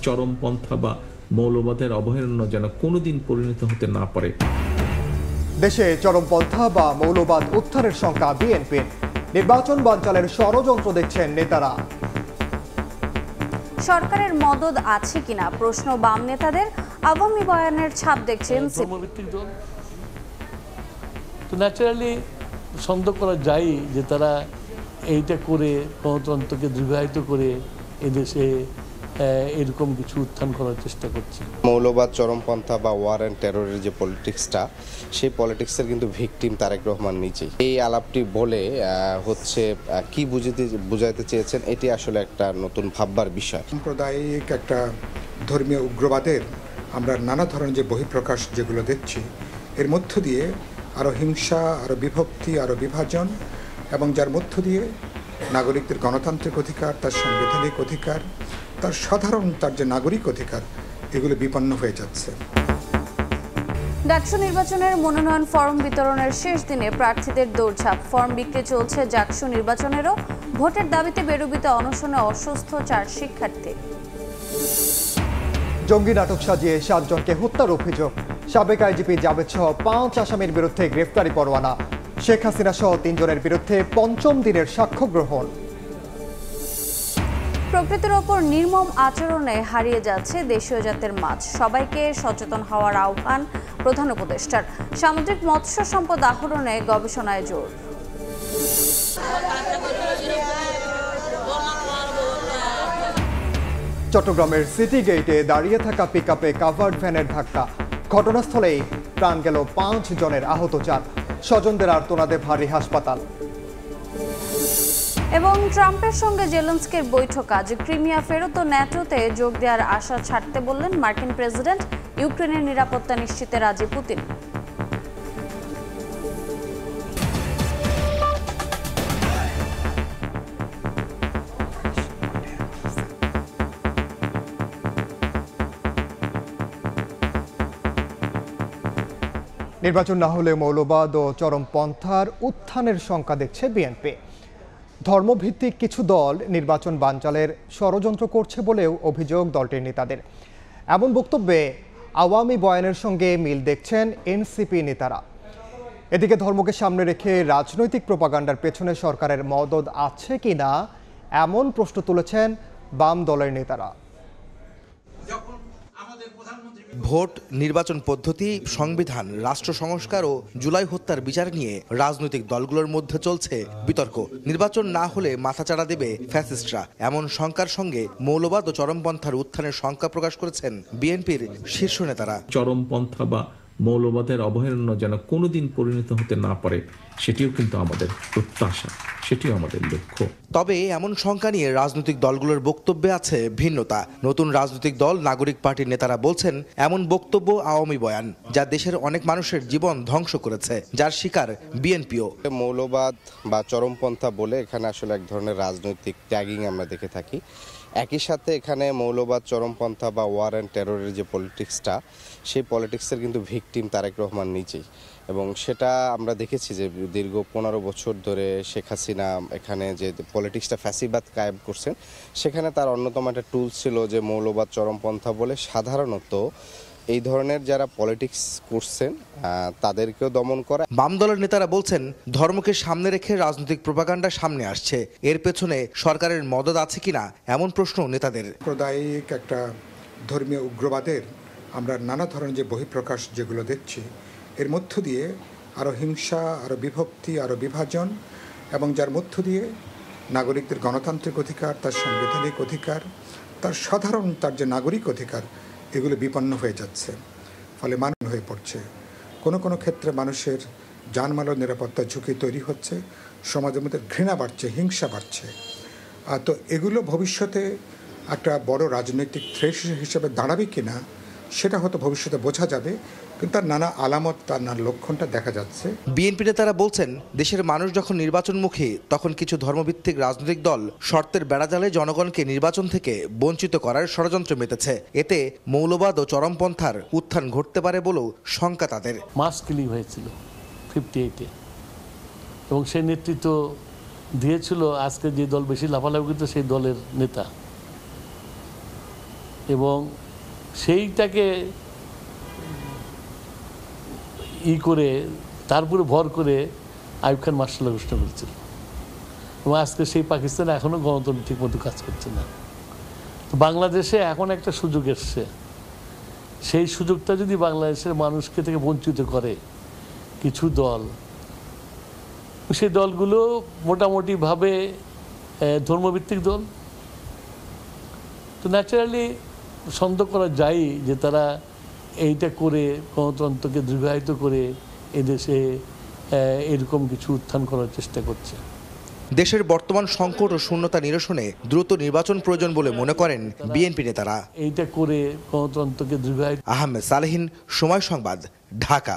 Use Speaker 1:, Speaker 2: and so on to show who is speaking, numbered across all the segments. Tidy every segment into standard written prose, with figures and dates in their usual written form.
Speaker 1: চরমপন্থা বা মৌলবাদের অভয়ারণ্য যেন কোনোদিন পরিণত হতে না পারে।
Speaker 2: দেশে চরমপন্থা বা মৌলবাদ উত্থানের শঙ্কা বিএনপির। নির্বাচন বানচালের ষড়যন্ত্র দেখছেন নেতারা।
Speaker 3: সরকারের মদদ আছে কিনা প্রশ্ন বাম নেতাদের। আওয়ামী বয়ানের ছাপ দেখছেন
Speaker 4: তো ন্যাচারালি সন্দেহ করা যায় যে তারা এইটা করে গণতন্ত্রকে দীর্ঘায়িত করে এদেশে এরকম কিছু উত্থান করার চেষ্টা করছে।
Speaker 5: মৌলবাদ চরমপন্থা বা ওয়ার অ্যান্ড টেররের যে পলিটিক্সটা, সেই পলিটিক্সের কিন্তু ভিকটিম তারেক রহমান নিজেই। এই আলাপটি বলে হচ্ছে কি বুঝাইতে চেয়েছেন, এটি আসলে একটা নতুন ভাববার বিষয়।
Speaker 6: সাম্প্রদায়িক একটা ধর্মীয় উগ্রবাদের আমরা নানা ধরনের যে বহিঃপ্রকাশ যেগুলো দেখছি, এর মধ্য দিয়ে আরও হিংসা, আরও বিভক্তি, আরও বিভাজন, এবং যার মধ্য দিয়ে নাগরিকদের গণতান্ত্রিক অধিকার, তার সাংবিধানিক অধিকার, তার সাধারণ তার যে নাগরিক অধিকার, এগুলো বিপন্ন হয়ে যাচ্ছে।
Speaker 3: ডাকসু নির্বাচনের মনোনয়ন ফর্ম বিতরণের শেষ দিনে প্রার্থীদের দৌড়ঝাঁপ। ফর্ম বিক্রি চলছে ডাকসু নির্বাচনেরও। ভোটের দাবিতে বেরুবিতে অনশনে অসুস্থ 4 শিক্ষার্থী।
Speaker 2: জঙ্গি নাটক সাজিয়ে 7 জনকে হত্যার অভিযোগ। সাবেক আইজিপি জাবেদ সহ 5 আসামির বিরুদ্ধে গ্রেফতারি পরোয়ানা। শেখ হাসিনা সহ 3 জনের বিরুদ্ধে 5ম দিনের সাক্ষ্য গ্রহণ।
Speaker 3: প্রকৃতির ওপর নির্মম আচরণে হারিয়ে যাচ্ছে দেশীয় জাতের মাছ। সবাইকে সচেতন হওয়ার আহ্বান প্রধান উপদেষ্টার। সামুদ্রিক মৎস্য সম্পদ আহরণে গবেষণায় জোর।
Speaker 2: চট্টগ্রামের সিটি গেইটে দাঁড়িয়ে থাকা পিকআপে কাভার্ড ভ্যানের ধাক্কা। ঘটনাস্থলেই প্রাণ গেল 5 জনের, আহত 4। স্বজনদের আর্তনাদে ভারী হাসপাতাল।
Speaker 3: এবং ট্রাম্পের সঙ্গে জেলেনস্কির বৈঠক আজ। ক্রিমিয়া ফেরত ও ন্যাটোতে যোগ দেওয়ার আশা ছাড়তে বললেন মার্কিন প্রেসিডেন্ট। ইউক্রেনের নিরাপত্তা নিশ্চিতে রাজি পুতিন।
Speaker 2: নির্বাচন না হলে মৌলবাদ ও চরমপন্থার উত্থানের শঙ্কা দেখছে বিএনপি। ধর্মভিত্তিক কিছু দল নির্বাচন বানচালের ষড়যন্ত্র করছে বলেও অভিযোগ দলটির নেতাদের। এমন বক্তব্যে আওয়ামী বয়ানের সঙ্গে মিল দেখছেন এনসিপি নেতারা। এদিকে ধর্মকে সামনে রেখে রাজনৈতিক প্রোপাগান্ডার পেছনে সরকারের মদদ আছে কিনা এমন প্রশ্ন তুলেছেন বাম দলের নেতারা।
Speaker 7: ভোট, নির্বাচন পদ্ধতি, সংবিধান, রাষ্ট্র সংস্কার ও জুলাই হত্যার বিচার নিয়ে রাজনৈতিক দলগুলোর মধ্যে চলছে বিতর্ক। নির্বাচন না হলে মাথাচাড়া দেবে ফ্যাসিস্টরা, এমন শঙ্কার সঙ্গে মৌলবাদ ও চরমপন্থার উত্থানের শঙ্কা প্রকাশ করেছেন বিএনপির শীর্ষ নেতারা।
Speaker 1: চরমপন্থা বা মৌলবাদের অভয়ারণ্য যেন কোনোদিন পরিণত হতে না পারে, সেটিও কিন্তু আমাদের প্রত্যাশা, সেটিও আমাদের লক্ষ্য।
Speaker 7: তবে এমন শঙ্কা নিয়ে রাজনৈতিক দলগুলোর বক্তব্যে আছে ভিন্নতা। নতুন রাজনৈতিক দল নাগরিক পার্টির নেতারা বলছেন, এমন বক্তব্য আওয়ামী বয়ান, যা দেশের অনেক মানুষের জীবন ধ্বংস করেছে, যার শিকার বিএনপিও।
Speaker 5: মৌলবাদ বা চরমপন্থা বলে এখানে আসলে এক ধরনের রাজনৈতিক ট্যাগিং আমরা দেখে থাকি। একই সাথে এখানে মৌলবাদ চরমপন্থা বা ওয়ার অ্যান্ড টেররের যে পলিটিক্সটা, সেই পলিটিক্সের কিন্তু ভিকটিম তারেক রহমান নিজেই। এবং সেটা আমরা দেখেছি যে দীর্ঘ 15 বছর ধরে শেখ হাসিনা এখানে যে পলিটিক্সটা ফ্যাসিবাদ কায়েম করছেন, সেখানে তার অন্যতম একটা টুল ছিল যে মৌলবাদ চরমপন্থা বলে সাধারণত এই ধরনের যারা পলিটিক্স করছেন তাদেরকেও দমন করা।
Speaker 7: বাম দলের নেতারা বলছেন, ধর্মকে সামনে রেখে রাজনৈতিক প্রোপাগান্ডা সামনে আসছে, এর পেছনে সরকারের মদদ আছে কিনা এমন প্রশ্ন নেতাদের।
Speaker 6: সাম্প্রদায়িক একটা ধর্মীয় উগ্রবাদের আমরা নানা ধরনের যে বহিঃপ্রকাশ যেগুলো দেখছি, এর মধ্য দিয়ে আরও হিংসা, আরও বিভক্তি, আরও বিভাজন, এবং যার মধ্য দিয়ে নাগরিকদের গণতান্ত্রিক অধিকার, তার সাংবিধানিক অধিকার, তার সাধারণ তার যে নাগরিক অধিকার, এগুলো বিপন্ন হয়ে যাচ্ছে। ফলে মানুষ হয়ে পড়ছে। কোনো কোনো ক্ষেত্রে মানুষের জানমালের নিরাপত্তা ঝুঁকি তৈরি হচ্ছে, সমাজের মধ্যে ঘৃণা বাড়ছে, হিংসা বাড়ছে। তো এগুলো ভবিষ্যতে একটা বড় রাজনৈতিক থ্রেট হিসেবে দাঁড়াবে কিনা সেটা হয়তো ভবিষ্যতে বোঝা যাবে, কিন্তু তার নানা আলামত, তার নানা লক্ষণটা দেখা যাচ্ছে।
Speaker 7: বিএনপি নেতারা বলছেন, দেশের মানুষ যখন নির্বাচনমুখী, তখন কিছু ধর্মভিত্তিক রাজনৈতিক দল শর্তের বেড়াজালে জনগণকে নির্বাচন থেকে বঞ্চিত করার ষড়যন্ত্র মেতেছে। এতে মৌলবাদ ও চরমপন্থার উত্থান ঘটতে পারে বলেও শঙ্কা তাদের।
Speaker 4: মাস কিলিং হয়েছিল 58-এ, এবং সেই নেতৃত্ব দিয়েছিল আজকে যে দল বেশি লাফালাফি করতে সেই দলের নেতা। এবং সেইটাকে করে তারপরে ভর করে আইয়ুব খান মার্শাল ল ঘোষণা করেছিল এবং আজকে সেই পাকিস্তান এখনও গণতন্ত্র ঠিক মতো কাজ করছে না। তো বাংলাদেশে এখন একটা সুযোগ এসছে, সেই সুযোগটা যদি বাংলাদেশের মানুষকে থেকে বঞ্চিত করে কিছু দল, সেই দলগুলো মোটামুটিভাবে ধর্মভিত্তিক দল, তো ন্যাচারালি সন্দেহ করা যায় যে তারা এইটা করে গণতন্ত্রকে দীর্ঘায়িত করে এদেশে এরকম কিছু উত্থান করার চেষ্টা করছে।
Speaker 7: দেশের বর্তমান সংকট ও শূন্যতা নিরসনে দ্রুত নির্বাচন প্রয়োজন বলে মনে করেন বিএনপি নেতারা।
Speaker 4: এইটা করে গণতন্ত্রকে দীর্ঘায়িত।
Speaker 7: আহমেদ সালেহীন, সময় সংবাদ, ঢাকা।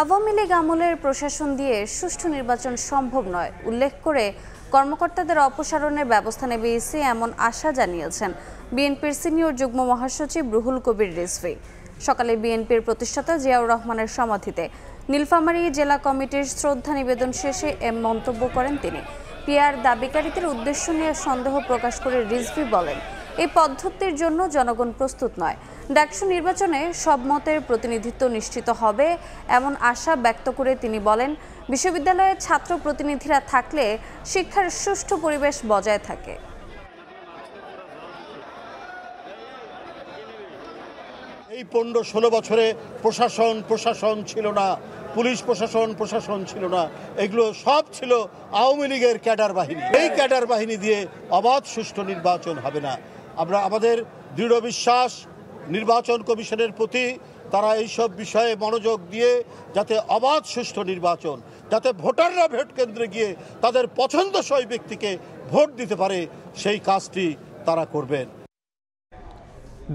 Speaker 3: আওয়ামী লীগ আমলের প্রশাসন দিয়ে সুষ্ঠু নির্বাচন সম্ভব নয় উল্লেখ করে কর্মকর্তাদের অপসারণের ব্যবস্থা নেবে ইসি, এমন আশা জানিয়েছেন বিএনপির সিনিয়র যুগ্ম মহাসচিব রুহুল কবির রিজভী। সকালে বিএনপির প্রতিষ্ঠাতা জিয়াউর রহমানের সমাধিতে নীলফামারী জেলা কমিটির শ্রদ্ধা নিবেদন শেষে মন্তব্য করেন তিনি। পিআর দাবিকারীদের উদ্দেশ্য নিয়ে সন্দেহ প্রকাশ করে রিজভী বলেন, এই পদ্ধতির জন্য জনগণ প্রস্তুত নয়। ডাকসু নির্বাচনে সব মতের প্রতিনিধিত্ব নিশ্চিত হবে এমন আশা ব্যক্ত করে তিনি বলেন, বিশ্ববিদ্যালয়ের ছাত্র প্রতিনিধিরা থাকলে শিক্ষার সুষ্ঠু পরিবেশ বজায় থাকে।
Speaker 8: এই 15-16 বছরে প্রশাসন ছিল না, পুলিশ প্রশাসন ছিল না, এগুলো সব ছিল আওয়ামী লীগের ক্যাডার বাহিনী। এই ক্যাডার বাহিনী দিয়ে অবাধ সুষ্ঠু নির্বাচন হবে না। আমরা আমাদের দৃঢ় বিশ্বাস নির্বাচন কমিশনের প্রতি, তারা এইসব বিষয়ে মনোযোগ দিয়ে যাতে অবাধ সুষ্ঠু নির্বাচন, যাতে ভোটাররা ভোট কেন্দ্রে গিয়ে তাদের পছন্দসই ব্যক্তিকে ভোট দিতে পারে, সেই কাজটি তারা করবেন।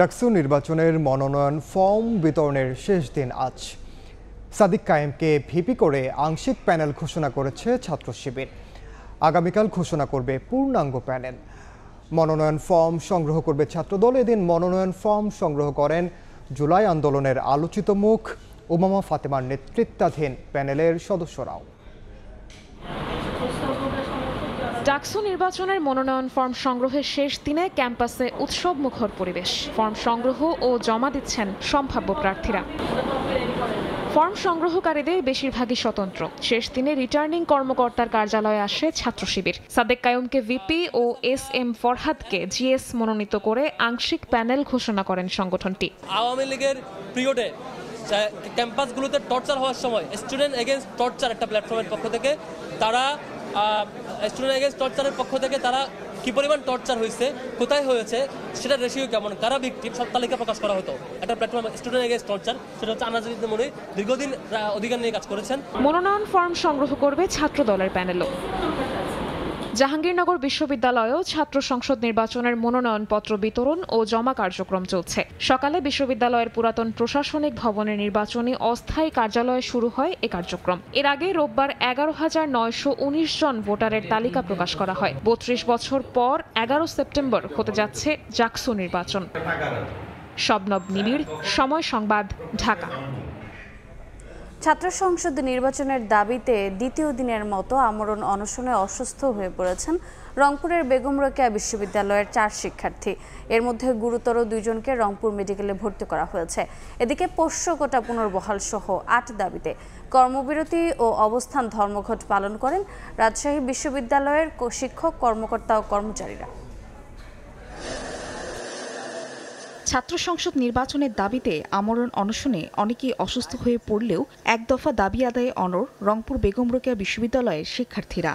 Speaker 2: ডাকসু নির্বাচনের মনোনয়ন ফর্ম বিতরণের শেষ দিন আজ। সাদিক কায়েমকে ভিপি করে আংশিক প্যানেল ঘোষণা করেছে ছাত্র শিবির। আগামীকাল ঘোষণা করবে পূর্ণাঙ্গ প্যানেল। মনোনয়ন ফর্ম সংগ্রহ করবে ছাত্রদল। এদিন মনোনয়ন ফর্ম সংগ্রহ করেন জুলাই আন্দোলনের আলোচিত মুখ উমামা ফাতেমার নেতৃত্বাধীন প্যানেলের সদস্যরাও।
Speaker 9: ডাকসু নির্বাচনের মনোনয়ন ফর্ম সংগ্রহের শেষ দিনে ক্যাম্পাসে উৎসব মুখর পরিবেশ। ফর্ম সংগ্রহ ও জমা দিচ্ছেন সম্ভাব্য প্রার্থীরা। ফর্ম সংগ্রহকারীদের বেশিরভাগই স্বতন্ত্র। শেষ দিনে রিটার্নিং কর্মকর্তার কার্যালয়ে আসে ছাত্র শিবির। সাদেক কায়ুমকে ভিপি ও এস.এম. ফরহাদকে জিএস মনোনীত করে আংশিক প্যানেল ঘোষণা করেন সংগঠনটি।
Speaker 10: আওয়ামী লীগের পিরিয়ডে ক্যাম্পাসগুলোতে টর্চার হওয়ার সময় স্টুডেন্ট এগেইনস্ট টর্চার একটা প্ল্যাটফর্মের পক্ষ থেকে তারা তারা কি পরিমাণ টর্চার হয়েছে, কোথায় হয়েছে, সেটা রেশিও কেমন, কারা ভিকটিম, সব তালিকা প্রকাশ করা হতো। একটা প্ল্যাটফর্ম স্টুডেন্ট এগেইনস্ট টর্চার, সেটা হচ্ছে আনাজুদ্দিন মনির দীর্ঘদিন অধিকার নিয়ে কাজ করেছেন।
Speaker 9: মনোনয়ন ফর্ম সংগ্রহ করবে ছাত্র দলের প্যানেলও। জাহাঙ্গীরনগর বিশ্ববিদ্যালয়েও ছাত্র সংসদ নির্বাচনের মনোনয়নপত্র বিতরণ ও জমা কার্যক্রম চলছে। সকালে বিশ্ববিদ্যালয়ের পুরাতন প্রশাসনিক ভবনের নির্বাচনী অস্থায়ী কার্যালয়ে শুরু হয় এ কার্যক্রম। এর আগে রোববার 11,919 জন ভোটারের তালিকা প্রকাশ করা হয়। 32 বছর পর 11 সেপ্টেম্বর হতে যাচ্ছে ডাকসু নির্বাচন। শবনব নিবিড়, সময় সংবাদ, ঢাকা।
Speaker 3: ছাত্র সংসদ নির্বাচনের দাবিতে দ্বিতীয় দিনের মতো আমরণ অনশনে অসুস্থ হয়ে পড়েছেন রংপুরের বেগম রোকেয়া বিশ্ববিদ্যালয়ের 4 শিক্ষার্থী। এর মধ্যে গুরুতর 2 জনকে রংপুর মেডিকেলে ভর্তি করা হয়েছে। এদিকে পোষ্য কোটা পুনর্বহাল সহ 8 দাবিতে কর্মবিরতি ও অবস্থান ধর্মঘট পালন করেন রাজশাহী বিশ্ববিদ্যালয়ের শিক্ষক, কর্মকর্তা ও কর্মচারীরা।
Speaker 9: ছাত্র সংসদ নির্বাচনের দাবিতে আমরণ অনশনে অনেকেই অসুস্থ হয়ে পড়লেও এক দফা দাবি আদায়ে অনড় রংপুর বেগম রোকেয়া বিশ্ববিদ্যালয়ের শিক্ষার্থীরা।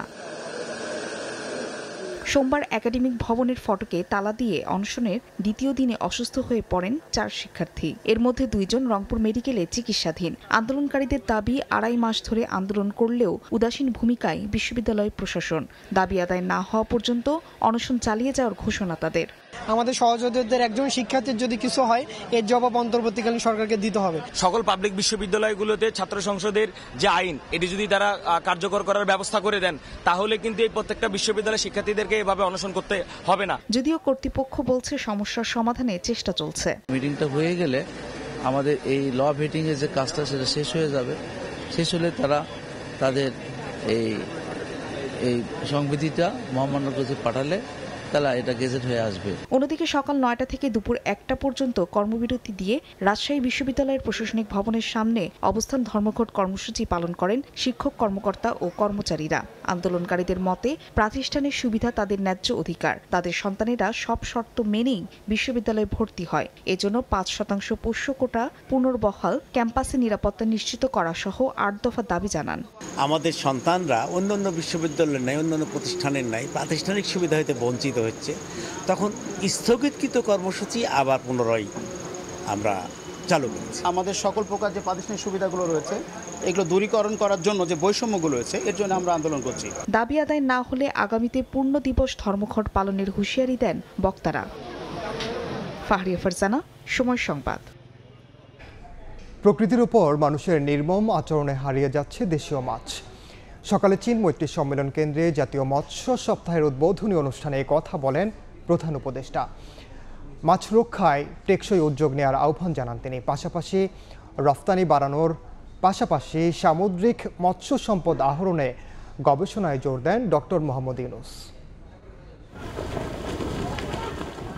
Speaker 9: সোমবার একাডেমিক ভবনের ফটকে তালা দিয়ে অনশনের দ্বিতীয় দিনে অসুস্থ হয়ে পড়েন 4 শিক্ষার্থী। এর মধ্যে 2 জন রংপুর মেডিকেলে চিকিৎসাধীন। আন্দোলনকারীদের দাবি 2.5 মাস ধরে আন্দোলন করলেও উদাসীন ভূমিকায় বিশ্ববিদ্যালয় প্রশাসন। দাবি আদায় না হওয়া পর্যন্ত অনশন চালিয়ে যাওয়ার ঘোষণা তাদের।
Speaker 11: আমাদের সহযোদ্ধাদের একজন শিক্ষার্থীর যদি কিছু হয় এর জবাব অন্তর্বর্তীকালীন সরকারকে দিতে হবে। সকল পাবলিক বিশ্ববিদ্যালয়গুলোতে ছাত্র সংসদের যে আইন, এটি যদি তারা কার্যকর করার ব্যবস্থা করে দেন তাহলে কিন্তু এই প্রত্যেকটা বিশ্ববিদ্যালয়ের শিক্ষার্থীদেরকে এভাবে অনশন করতে হবে না।
Speaker 9: যদিও কর্তৃপক্ষ বলছে সমস্যার সমাধানে চেষ্টা চলছে।
Speaker 12: মিটিংটা হয়ে গেলে আমাদের এই ল ভেটিং এর যে কাজটা সেটা শেষ হয়ে যাবে। শেষ হলে তারা তাদের এই সংবিধিটা মহামান্য কাছে পাঠালে তাহলে এটা গেজেট হয়ে আসবে।
Speaker 13: অন্যদিকে সকাল 9টা থেকে দুপুর 1টা পর্যন্ত কর্মবিরতি দিয়ে রাজশাহী বিশ্ববিদ্যালয়ের প্রশাসনিক ভবনের সামনে অবস্থান ধর্মঘট কর্মসূচি পালন করেন শিক্ষক, কর্মকর্তা ও কর্মচারীরা। আন্দোলনকারীদের মতে প্রাতিষ্ঠানিক সুবিধা তাদের ন্যায্য অধিকার। তাদের সন্তানেরা সব শর্ত মেনেই বিশ্ববিদ্যালয়ে ভর্তি হয়। এজন্য 5% পোষ্য কোটা পুনর্বহাল, ক্যাম্পাসে নিরাপত্তা নিশ্চিত করা সহ 8 দফা দাবি জানান।
Speaker 14: আমাদের সন্তানরা অন্যান্য বিশ্ববিদ্যালয়ের নাই, অন্যান্য প্রতিষ্ঠানের নাই, প্রাতিষ্ঠানিক সুবিধা হইতে বঞ্চিত হচ্ছে, তখন স্থগিতকৃত কর্মসূচি আবার পুনরায় আমরা চালু করেছি।
Speaker 15: আমাদের সকল প্রকার যে প্রাতিষ্ঠানিক সুবিধাগুলো রয়েছে এগুলো দূরীকরণ করার জন্য যে বৈষম্যগুলো রয়েছে এর জন্য আমরা আন্দোলন করছি।
Speaker 13: দাবি আদায় না হলে আগামীতে পূর্ণ দিবস ধর্মঘট পালনের হুঁশিয়ারি দেন বক্তারা। ফাহরিয়া ফারজানা, সময় সংবাদ।
Speaker 2: প্রকৃতির উপর মানুষের নির্মম আচরণে হারিয়ে যাচ্ছে দেশীয় মাছ। সকালে চীন মৈত্রী সম্মেলন কেন্দ্রে জাতীয় মৎস্য সপ্তাহের উদ্বোধনী অনুষ্ঠানে কথা বলেন প্রধান উপদেষ্টা। মাছ রক্ষায় টেকসই উদ্যোগ নেওয়ার আহ্বান জানান তিনি। পাশাপাশি রফতানি বাড়ানোর পাশাপাশি সামুদ্রিক মৎস্য সম্পদ আহরণে গবেষণায় জোর দেন ডক্টর মোহাম্মদ ইউনূস।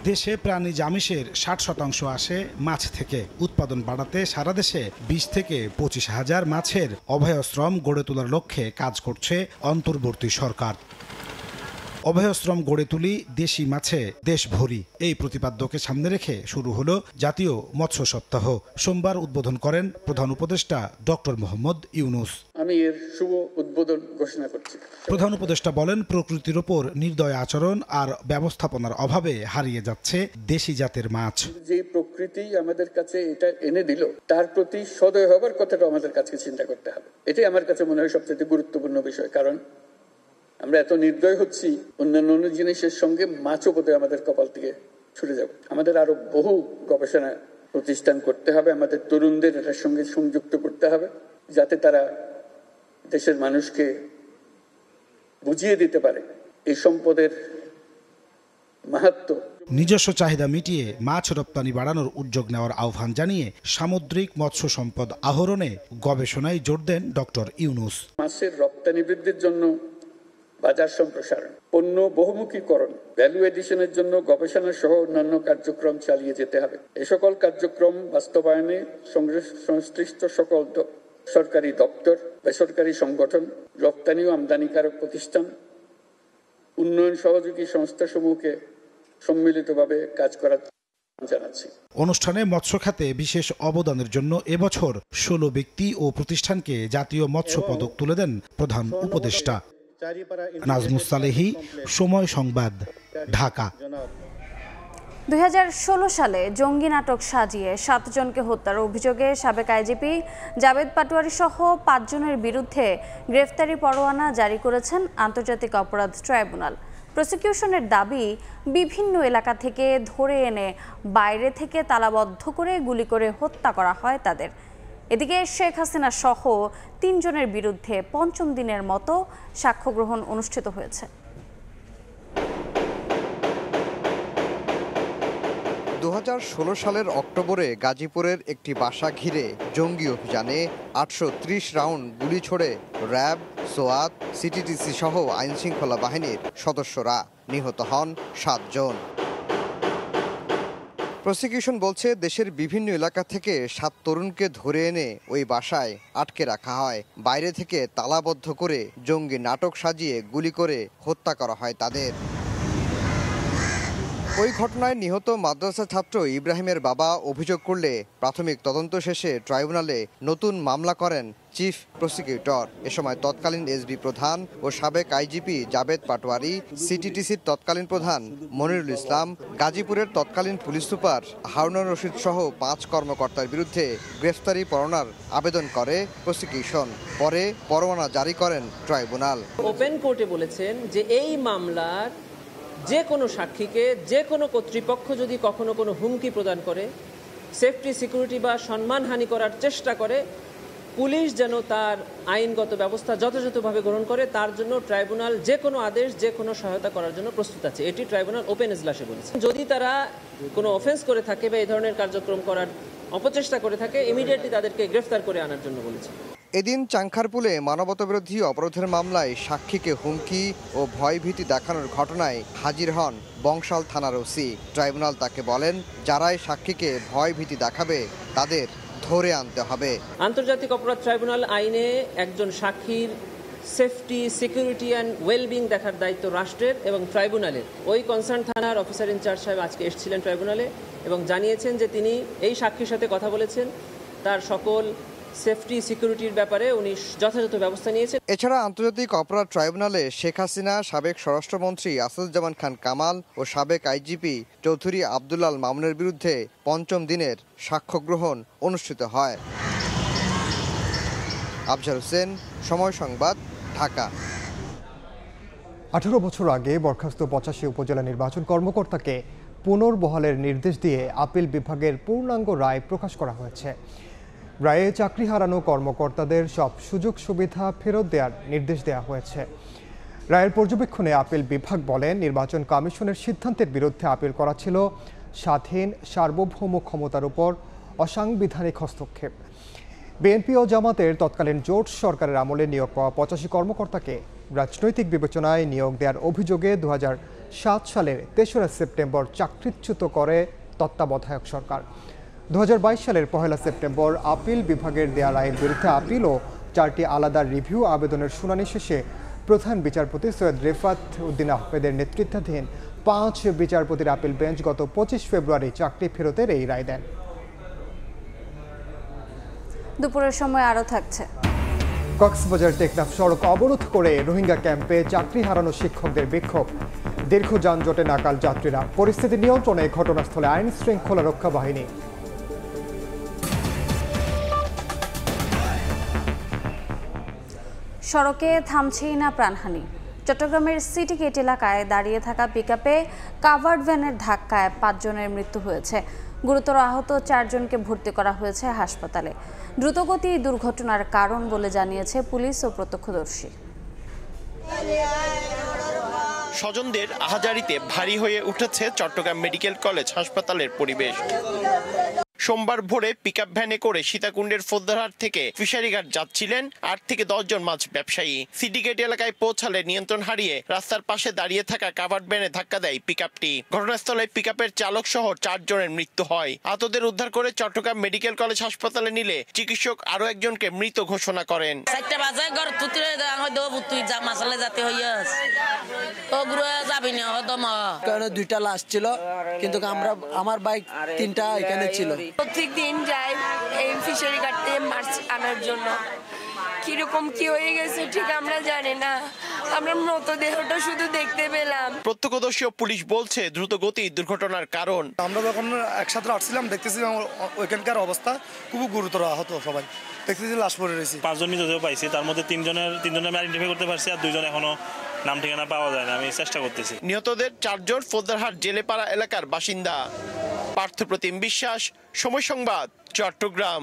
Speaker 16: দেশে প্রাণীজ আমিষের 60% আসে মাছ থেকে। উৎপাদন বাড়াতে সারা দেশে 20 থেকে 25 হাজার মাছের অভয়াশ্রম গড়ে তোলার লক্ষ্যে কাজ করছে অন্তর্বর্তী সরকার। অভয়াশ্রম গড়ে তুলি দেশি মাছে দেশ ভরি, এই প্রতিপাদ্যকে সামনে রেখে শুরু হলো জাতীয় মৎস্য সপ্তাহ। সোমবার উদ্বোধন করেন প্রধান উপদেষ্টা ডক্টর মোহাম্মদ ইউনূস।
Speaker 17: আমি এর শুভ উদ্বোধন ঘোষণা করছি।
Speaker 16: প্রধান উপদেষ্টা বলেন, প্রকৃতির ওপর নির্দয় আচরণ আর ব্যবস্থাপনার অভাবে হারিয়ে যাচ্ছে দেশি জাতের মাছ।
Speaker 17: যে প্রকৃতি আমাদের কাছে এটা এনে দিল তার প্রতি সদয় হবার কথাটা আমাদের কাছে চিন্তা করতে হবে। এটাই আমার কাছে মনে হয় সবচেয়ে গুরুত্বপূর্ণ বিষয়। কারণ আমরা এত নির্দয় হচ্ছি, অন্যান্য জিনিসের সঙ্গে মাছও বোধহয় আমাদের কপাল থেকে ছুটে যাবে। আমাদের আরো বহু গবেষণা প্রতিষ্ঠান করতে হবে, আমাদের তরুণদের এটার সঙ্গে সংযুক্ত করতে হবে, যাতে তারা দেশের মানুষকে বুঝিয়ে দিতে পারে এই সম্পদের মাহাত্ম্য।
Speaker 16: নিজস্ব চাহিদা মিটিয়ে মাছ রপ্তানি বাড়ানোর উদ্যোগ নেওয়ার আহ্বান জানিয়ে সামুদ্রিক মৎস্য সম্পদ আহরণে গবেষণায় জোর দেন ডক্টর ইউনূস।
Speaker 17: মাছের রপ্তানি বৃদ্ধির জন্য বাজার সম্প্রসারণ, পণ্য বহুমুখীকরণ, ভ্যালু এডিশনের জন্য গবেষণা সহ অন্যান্য কার্যক্রম চালিয়ে যেতে হবে। এ সকল কার্যক্রম বাস্তবায়নে সংশ্লিষ্ট সকল সরকারি দপ্তর, বেসরকারি সংগঠন, রপ্তানি ও আমদানিকারক প্রতিষ্ঠান, উন্নয়ন সহযোগী সংস্থাসমূহকে সম্মিলিতভাবে কাজ করার জানাচ্ছি।
Speaker 16: অনুষ্ঠানে মৎস্য খাতে বিশেষ অবদানের জন্য এবছর 16 ব্যক্তি ও প্রতিষ্ঠানকে জাতীয় মৎস্য পদক তুলে দেন প্রধান উপদেষ্টা। নাজমুস সালেহী, সময় সংবাদ, ঢাকা।
Speaker 3: 2016 সালে জঙ্গি নাটক সাজিয়ে 7 জনকে হত্যার অভিযোগে সাবেক আইজিপি জাবেদ পাটোয়ারি সহ 5 জনের বিরুদ্ধে গ্রেফতারি পরোয়ানা জারি করেছেন আন্তর্জাতিক অপরাধ ট্রাইব্যুনাল। প্রসিকিউশনের দাবি, বিভিন্ন এলাকা থেকে ধরে এনে বাইরে থেকে তালাবদ্ধ করে গুলি করে হত্যা করা হয় তাদের। এদিকে শেখ হাসিনা সহ 3 জনের বিরুদ্ধে 5ম দিনের মতো সাক্ষ্য গ্রহণ অনুষ্ঠিত হয়েছে।
Speaker 18: 2016 সালের অক্টোবরে গাজীপুরের একটি বাসা ঘিরে জঙ্গি অভিযানে 830 রাউন্ড গুলি ছোড়ে র্যাব, সোয়াত, সিটিটিসি সহ আইনশৃঙ্খলা বাহিনীর সদস্যরা। নিহত হন 7 জন। প্রসিকিউশন বলছে, দেশের বিভিন্ন এলাকা থেকে 7 তরুণকে ধরে এনে ওই বাসায় আটকে রাখা হয়। বাইরে থেকে তালাবদ্ধ করে জঙ্গি নাটক সাজিয়ে গুলি করে হত্যা করা হয় তাদের। ওই ঘটনায় নিহত মাদ্রাসা ছাত্র ইব্রাহিমের বাবা অভিযোগ করলে প্রাথমিক তদন্ত শেষে ট্রাইব্যুনালে নতুন মামলা করেন চিফ প্রসিকিউটর। এ সময় তৎকালীন এসবি প্রধান ও সাবেক আইজিপি জাবেদ পাটোয়ারি, সিটিটিসির তৎকালীন প্রধান মনিরুল ইসলাম, গাজীপুরের তৎকালীন পুলিশ সুপার হারুনুর রশিদ সহ 5 কর্মকর্তার বিরুদ্ধে গ্রেফতারি পরোয়ানার আবেদন করে প্রসিকিউশন। পরে পরোয়ানা জারি করেন ট্রাইব্যুনাল।
Speaker 19: ওপেন কোর্টে বলেছেন যে এই মামলার যে কোনো সাক্ষীকে যে কোনো কর্তৃপক্ষ যদি কখনো কোনো হুমকি প্রদান করে, সেফটি সিকিউরিটি বা সম্মানহানি করার চেষ্টা করে, পুলিশ যেন তার আইনগত ব্যবস্থা যথাযথভাবে গ্রহণ করে, তার জন্য ট্রাইব্যুনাল যে কোনো আদেশ, যে কোনো সহায়তা করার জন্য প্রস্তুত আছে। এটি ট্রাইব্যুনাল ওপেন এজলাসে বলেছে। যদি তারা কোনো অফেন্স করে থাকে বা এই ধরনের কার্যক্রম করার অপচেষ্টা করে থাকে, ইমিডিয়েটলি তাদেরকে গ্রেফতার করে আনার জন্য বলেছে।
Speaker 18: এদিন চাংখারপুলে মানবতাবিরোধী অপরাধের মামলায় সাক্ষীকে হুমকি ও ভয়ভীতি দেখানোর ঘটনায় হাজির হন বংশাল থানার ওসি। ট্রাইব্যুনাল তাকে বলেন, যারাই সাক্ষীকে ভয়ভীতি দেখাবে তাদের ধরে আনতে হবে।
Speaker 19: আন্তর্জাতিক অপরাধ ট্রাইব্যুনাল আইনে একজন সাক্ষীর সেফটি, সিকিউরিটি অ্যান্ড ওয়েলবিং দেখার দায়িত্ব রাষ্ট্রের এবং ট্রাইব্যুনালের। ওই কনসার্ন থানার অফিসার ইনচার্জ সাহেব আজকে এসেছিলেন ট্রাইব্যুনালে এবং জানিয়েছেন যে তিনি এই সাক্ষীর সাথে কথা বলেছেন, তার সকল সেফটি সিকিউরিটির ব্যাপারে উনি যথাযথ ব্যবস্থা নিয়েছেন।
Speaker 18: এছাড়া আন্তর্জাতিক অপরাধ ট্রাইব্যুনালে শেখ হাসিনা, সাবেক স্বরাষ্ট্রমন্ত্রী আসাদুজ্জামান খান কামাল ও সাবেক আইজিপি চৌধুরী আব্দুল্লাল মামুনের বিরুদ্ধে ৫ম দিনের সাক্ষ্য গ্রহণ অনুষ্ঠিত হয়। আফজার হোসেন, সময় সংবাদ, ঢাকা।
Speaker 2: 18 বছর আগে বরখাস্ত 85 উপজেলা নির্বাচন কর্মকর্তাকে পুনর্বহালের নির্দেশ দিয়ে আপিল বিভাগের পূর্ণাঙ্গ রায় প্রকাশ করা হয়েছে। রায়ে চাকরি হারানো কর্মকর্তাদের সব সুযোগ সুবিধা ফেরত দেওয়ার নির্দেশ দেওয়া হয়েছে। রায়ের পর্যবেক্ষণে আপিল বিভাগ বলেন, নির্বাচন কমিশনের সিদ্ধান্তের বিরুদ্ধে আপিল করা ছিল স্বাধীন সার্বভৌম ক্ষমতার উপর অসাংবিধানিক হস্তক্ষেপ। বিএনপি ও জামাতের তৎকালীন জোট সরকারের আমলে নিয়োগ পাওয়া 85 কর্মকর্তাকে রাজনৈতিক বিবেচনায় নিয়োগ দেওয়ার অভিযোগে 2007 সালের 3রা সেপ্টেম্বর চাকরিচ্যুত করে তত্ত্বাবধায়ক সরকার। 2022 সালের 1 সেপ্টেম্বর আপিল বিভাগের দেয়া রায়ের বিরুদ্ধে আপিল ও 4টি আলাদা রিভিউ আবেদনের শুনানি শেষে প্রধান বিচারপতি সৈয়দ রেফাত উদ্দিন আহমেদের নেতৃত্বাধীন 5 বিচারপতির আপিল বেঞ্চ গত 25 ফেব্রুয়ারি চাকরি ফেরতের এই রায় দেন।
Speaker 3: দুপুরের সময় আরও থাকছে।
Speaker 2: কক্সবাজার টেকনাফ সড়ক অবরোধ করে রোহিঙ্গা ক্যাম্পে চাকরি হারানো শিক্ষকদের বিক্ষোভ। দীর্ঘ যানজটে নাকাল যাত্রীরা। পরিস্থিতি নিয়ন্ত্রণে ঘটনাস্থলে আইন শৃঙ্খলা রক্ষা বাহিনী।
Speaker 3: সড়কে থামছেই না প্রাণহানি। চট্টগ্রামের সিটি গেট এলাকায় দাঁড়িয়ে থাকা পিকআপে কাভার্ড ভ্যানের ধাক্কায় 5 জনের মৃত্যু হয়েছে। গুরুতর আহত 4 জনকে ভর্তি করা হয়েছে হাসপাতালে। দ্রুতগতি দুর্ঘটনার কারণ বলে জানিয়েছে পুলিশ ও প্রত্যক্ষদর্শী।
Speaker 20: স্বজনদের আহাজারিতে ভারী হয়ে উঠেছে চট্টগ্রাম মেডিকেল কলেজ হাসপাতালের পরিবেশ। সোমবার ভোরে পিকআপ ভ্যানে করে সীতাকুণ্ডের ফোদ্দারহাট থেকে ফিশারিঘাট যাচ্ছিলেন 8 থেকে 10 জন মাছ ব্যবসায়ী। সিটি গেট এলাকায় পৌঁছালে নিয়ন্ত্রণ হারিয়ে রাস্তার পাশে দাঁড়িয়ে থাকা কাভার্ড ভ্যানে ধাক্কা দেয় পিকআপটি। ঘটনাস্থলে পিকআপের চালক সহ 4 জনের মৃত্যু হয়। আহতদের উদ্ধার করে চট্টগ্রাম মেডিকেল কলেজ হাসপাতালে নিলে চিকিৎসক আরো একজনকে মৃত ঘোষণা করেন।
Speaker 21: দুইটা লাশ ছিল, কিন্তু আমার বাইক 3টা এখানে ছিল।
Speaker 22: প্রত্যেকদিন যাই এই ফিশারি কাটতে মাছ আনার জন্য। কিরকম কি হয়ে গেছে ঠিক আমরা জানি না, আমরা মৃতদেহটা শুধু দেখতে পেলাম।
Speaker 20: প্রত্যক্ষদর্শী ও পুলিশ বলছে দ্রুত গতি দুর্ঘটনার কারণ।
Speaker 23: আমরা যখন একসাথে আসছিলাম দেখতেছিলাম ওইখানকার অবস্থা খুব গুরুতর, আহত সবাই দেখতেছি লাশ পড়ে রয়েছে।
Speaker 24: 5 জন মৃতদেহ পাইছি, তার মধ্যে 3 জনের আমি আইডেন্টিফাই করতে পারছি, আর 2 জন এখনো নাম ঠিকানা পাওয়া যায় না। আমি চেষ্টা করতেছি।
Speaker 20: নিহতদের 4 জন ফোদ্দারহাট জেলেপাড়া এলাকার বাসিন্দা। পার্থপ্রতিম বিশ্বাস, সময় সংবাদ, চট্টগ্রাম।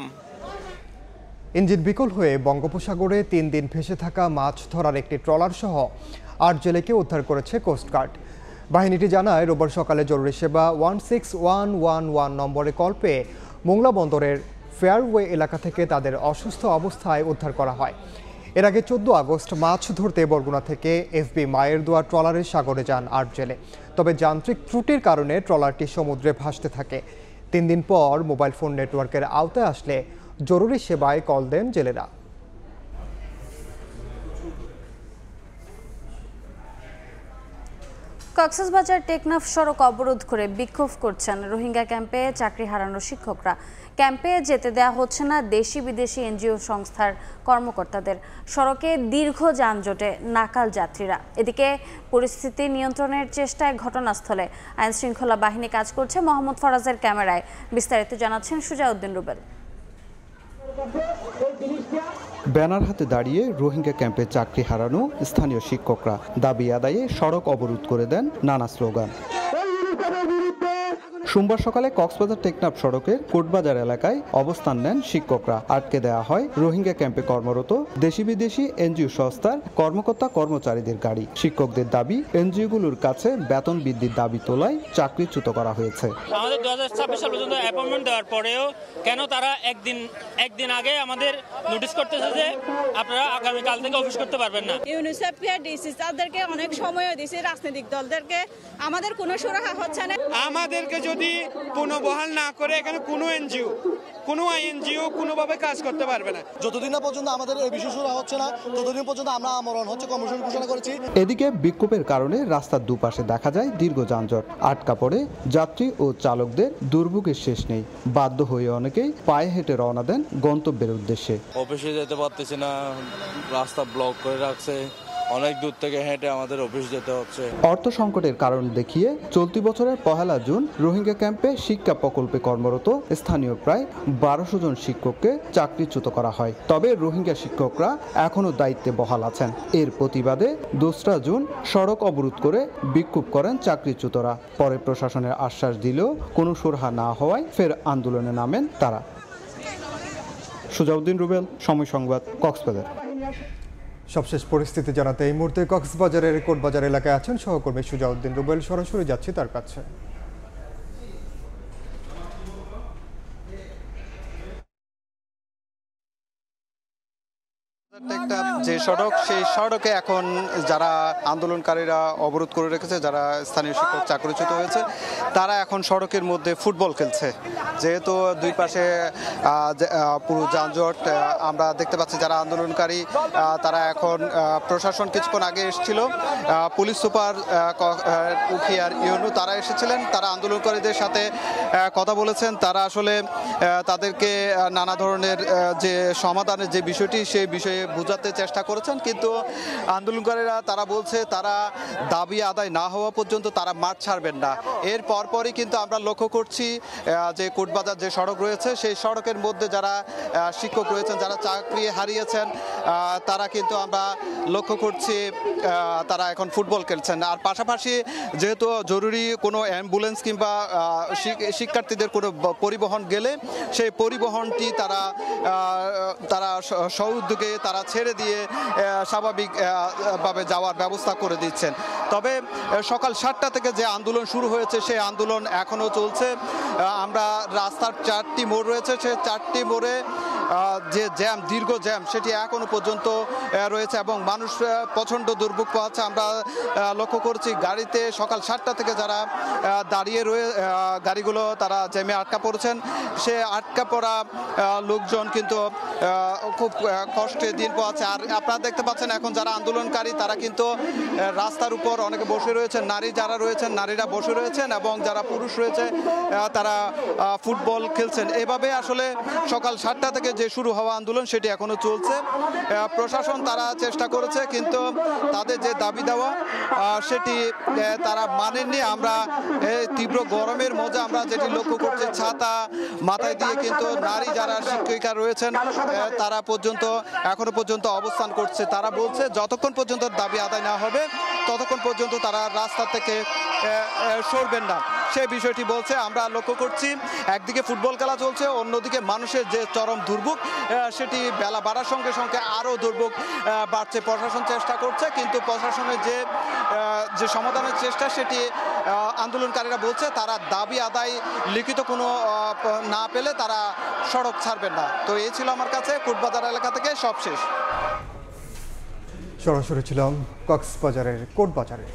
Speaker 2: ইঞ্জিন বিকল হয়ে বঙ্গোপসাগরে 3 দিন ভেসে থাকা মাছ ধরার একটি ট্রলার সহ 8 জেলেকে উদ্ধার করেছে কোস্টগার্ড। বাহিনীটি জানায়, রোববার সকালে জরুরি সেবা 16111 নম্বরে কল পেয়ে মোংলা বন্দরের ফেয়ারওয়ে এলাকা থেকে তাদের অসুস্থ অবস্থায় উদ্ধার করা হয়। এর আগে 14 আগস্ট মাছ ধরতে বরগুনা থেকে এফবি মায়ের দোয়া ট্রলারে সাগরে যান 8 জেলে। তবে যান্ত্রিক ত্রুটির কারণে ট্রলারটি সমুদ্রে ভাসতে থাকে। 3 দিন পর মোবাইল ফোন নেটওয়ার্কের আওতায় আসলে জরুরি সেবায় কল দেন জেলেরা।
Speaker 3: কক্সবাজার টেকনাফ সড়ক অবরোধ করে বিক্ষোভ করছেন রোহিঙ্গা ক্যাম্পে চাকরি হারানো শিক্ষকরা। ক্যাম্পে যেতে দেওয়া হচ্ছে না দেশি বিদেশি এনজিও সংস্থার কর্মকর্তাদের। সড়কে দীর্ঘ যানজটে নাকাল যাত্রীরা। এদিকে পরিস্থিতি নিয়ন্ত্রণের চেষ্টায় ঘটনাস্থলে আইন শৃঙ্খলা বাহিনী কাজ করছে। মোহাম্মদ ফরাজের ক্যামেরায় বিস্তারিত জানাচ্ছেন সুজাউদ্দিন রুবেল।
Speaker 25: ব্যানার হাতে দাঁড়িয়ে রোহিঙ্গা ক্যাম্পে চাকরি হারানো স্থানীয় শিক্ষকরা দাবি আদায়ে সড়ক অবরোধ করে দেন নানা স্লোগান। সোমবার সকালে কক্সবাজার টেকনাফ সড়কের কোটবাজার এলাকায় অবস্থান নেন শিক্ষকরা। আটকে দেওয়া হয় রোহিঙ্গা ক্যাম্পে কর্মরত দেশি বিদেশি এনজিও সংস্থার কর্মকর্তা কর্মচারীদের গাড়ি। শিক্ষকদের দাবি, এনজিওগুলোর কাছে বেতন বৃদ্ধির দাবি তোলায় চাকরিচ্যুত করা হয়েছে।
Speaker 26: আমাদের 2026 সাল পর্যন্ত অ্যাপয়েন্টমেন্ট দেওয়ার পরেও কেন তারা একদিন
Speaker 1: একদিন আগে আমাদের নোটিশ করতেছে যে আপনারা আগামীকাল থেকে অফিস করতে পারবেন না।
Speaker 4: ইউনিসেফকে ডিসি তাদেরকে অনেক সময়ও দিয়েছে, রাজনৈতিক দলদেরকে, আমাদের কোনো সুরাহা হচ্ছে না।
Speaker 5: আমাদেরকে যদি পুনর্বহাল না করে এখানে কোনো এনজিও কোনো আইএনজিও কোনোভাবে কাজ করতে পারবে না।
Speaker 6: যতদিন না পর্যন্ত আমাদের এই বিষয় শুরু হচ্ছে না ততদিন পর্যন্ত আমরা আমরণ হচ্ছে কর্মসূচি ঘোষণা করেছি।
Speaker 25: এদিকে বিক্ষোভের কারণে রাস্তার দুপাশে দেখা যায় দীর্ঘ যানজট, আটকা পড়ে যাত্রী ও চালকদের দুর্ভোগের শেষ নেই। বাধ্য হয়ে অনেকেই পায়ে হেঁটে রওনা দেন গন্তব্যের উদ্দেশ্যে।
Speaker 12: অফিসে যেতে পারতেছি না, রাস্তা ব্লক করে রাখছে, অনেক দূর থেকে হেঁটে আমাদের অফিস যেতে হচ্ছে।
Speaker 25: অর্থ সংকটের কারণ দেখিয়ে চলতি বছরের 1 জুন রোহিঙ্গা ক্যাম্পে শিক্ষা প্রকল্পে কর্মরত স্থানীয় প্রায় 1200 জন শিক্ষককে চাকরিচ্যুত করা হয়। তবে রোহিঙ্গা শিক্ষকরা এখনও দায়িত্বে বহাল আছেন। এর প্রতিবাদে 2 জুন সড়ক অবরোধ করে বিক্ষোভ করেন চাকরিচ্যুতরা। পরে প্রশাসনের আশ্বাস দিলেও কোনো সুরাহা না হওয়ায় ফের আন্দোলনে নামেন তারা। সুজাউদ্দিন রুবেল, সময় সংবাদ, কক্সবাজার।
Speaker 2: সবশেষ পরিস্থিতি জানাতে এই মুহূর্তে কক্সবাজারের কোটবাজার এলাকায় আছেন সহকর্মী সুজাউদ্দিন রুবেল। সরাসরি যাচ্ছি তার কাছে।
Speaker 25: যে সড়ক, সেই সড়কে এখন যারা আন্দোলনকারীরা অবরোধ করে রেখেছে, যারা স্থানীয় শিক্ষক চাকরিচ্যুত হয়েছে, তারা এখন সড়কের মধ্যে ফুটবল খেলছে। যেহেতু দুই পাশে পুরো যানজট, আমরা দেখতে পাচ্ছি যারা আন্দোলনকারী তারা এখন, প্রশাসন কিছুক্ষণ আগে এসেছিল, পুলিশ সুপার উখিয়ার ইউনু তারা এসেছিলেন, তারা আন্দোলনকারীদের সাথে কথা বলেছেন। তারা আসলে তাদেরকে নানা ধরনের যে সমাধানের যে বিষয়টি, সেই বিষয়ে বোঝাতে চেষ্টা করেছেন, কিন্তু আন্দোলনকারীরা তারা বলছে তারা দাবি আদায় না হওয়া পর্যন্ত তারা মাঠ ছাড়বেন না। এর পরপরই কিন্তু আমরা লক্ষ্য করছি যে কোটবাজার যে সড়ক রয়েছে, সেই সড়কের মধ্যে যারা শিক্ষক রয়েছেন, যারা চাকরি হারিয়েছেন, তারা কিন্তু আমরা লক্ষ্য করছি তারা এখন ফুটবল খেলছেন। আর পাশাপাশি যেহেতু জরুরি কোনো অ্যাম্বুলেন্স কিংবা শিক্ষার্থীদের কোনো পরিবহন গেলে সেই পরিবহনটি তারা স্ব-উদ্যোগে তারা ছেড়ে দিয়ে স্বাভাবিকভাবে যাওয়ার ব্যবস্থা করে দিচ্ছেন। তবে সকাল 7টা থেকে যে আন্দোলন শুরু হয়েছে, সেই আন্দোলন এখনও চলছে। আমরা রাস্তার 4টি মোড় রয়েছে, সেই 4টি মোড়ে যে জ্যাম, দীর্ঘ জ্যাম, সেটি এখনো পর্যন্ত রয়েছে এবং মানুষ প্রচণ্ড দুর্ভোগ পাচ্ছে। আমরা লক্ষ্য করছি গাড়িতে সকাল 7টা থেকে যারা দাঁড়িয়ে গাড়িগুলো তারা জ্যামে আটকা পড়েছেন। সে আটকা পড়া লোকজন কিন্তু খুব কষ্টে দিন পোহাচ্ছে। আর আপনারা দেখতে পাচ্ছেন এখন যারা আন্দোলনকারী তারা কিন্তু রাস্তার উপর অনেকে বসে রয়েছেন, যারা রয়েছেন নারীরা বসে রয়েছেন এবং যারা পুরুষ রয়েছে তারা ফুটবল খেলছেন। এভাবে আসলে সকাল 7টা থেকে যে শুরু হওয়া আন্দোলন সেটি এখনো চলছে। প্রশাসন তারা চেষ্টা করেছে, কিন্তু তাদের যে দাবি দেওয়া সেটি তারা মানেননি। আমরা তীব্র গরমের মধ্যে আমরা যেটি লক্ষ্য করছি, ছাতা মাথায় দিয়ে কিন্তু নারী যারা শিক্ষিকা রয়েছেন তারা এখনো পর্যন্ত অবস্থান করছে। তারা বলছে যতক্ষণ পর্যন্ত দাবি আদায় না হবে ততক্ষণ পর্যন্ত তারা রাস্তা থেকে সরবেন না, সে বিষয়টি বলছে। আমরা লক্ষ্য করছি একদিকে ফুটবল খেলা চলছে, অন্যদিকে মানুষের যে চরম দুর্ভোগ সেটি বেলা বাড়ার সঙ্গে সঙ্গে আরও দুর্ভোগ বাড়ছে। প্রশাসন চেষ্টা করছে, কিন্তু প্রশাসনের যে সমাধানের চেষ্টা সেটি আন্দোলনকারীরা বলছে তারা দাবি আদায় লিখিত কোনো না পেলে তারা সড়ক ছাড়বেন না। তো এই ছিল আমার কাছে কোটবাজার এলাকা থেকে সবশেষ।
Speaker 2: সরাসরি ছিলাম কক্সবাজারের কোটবাজারে।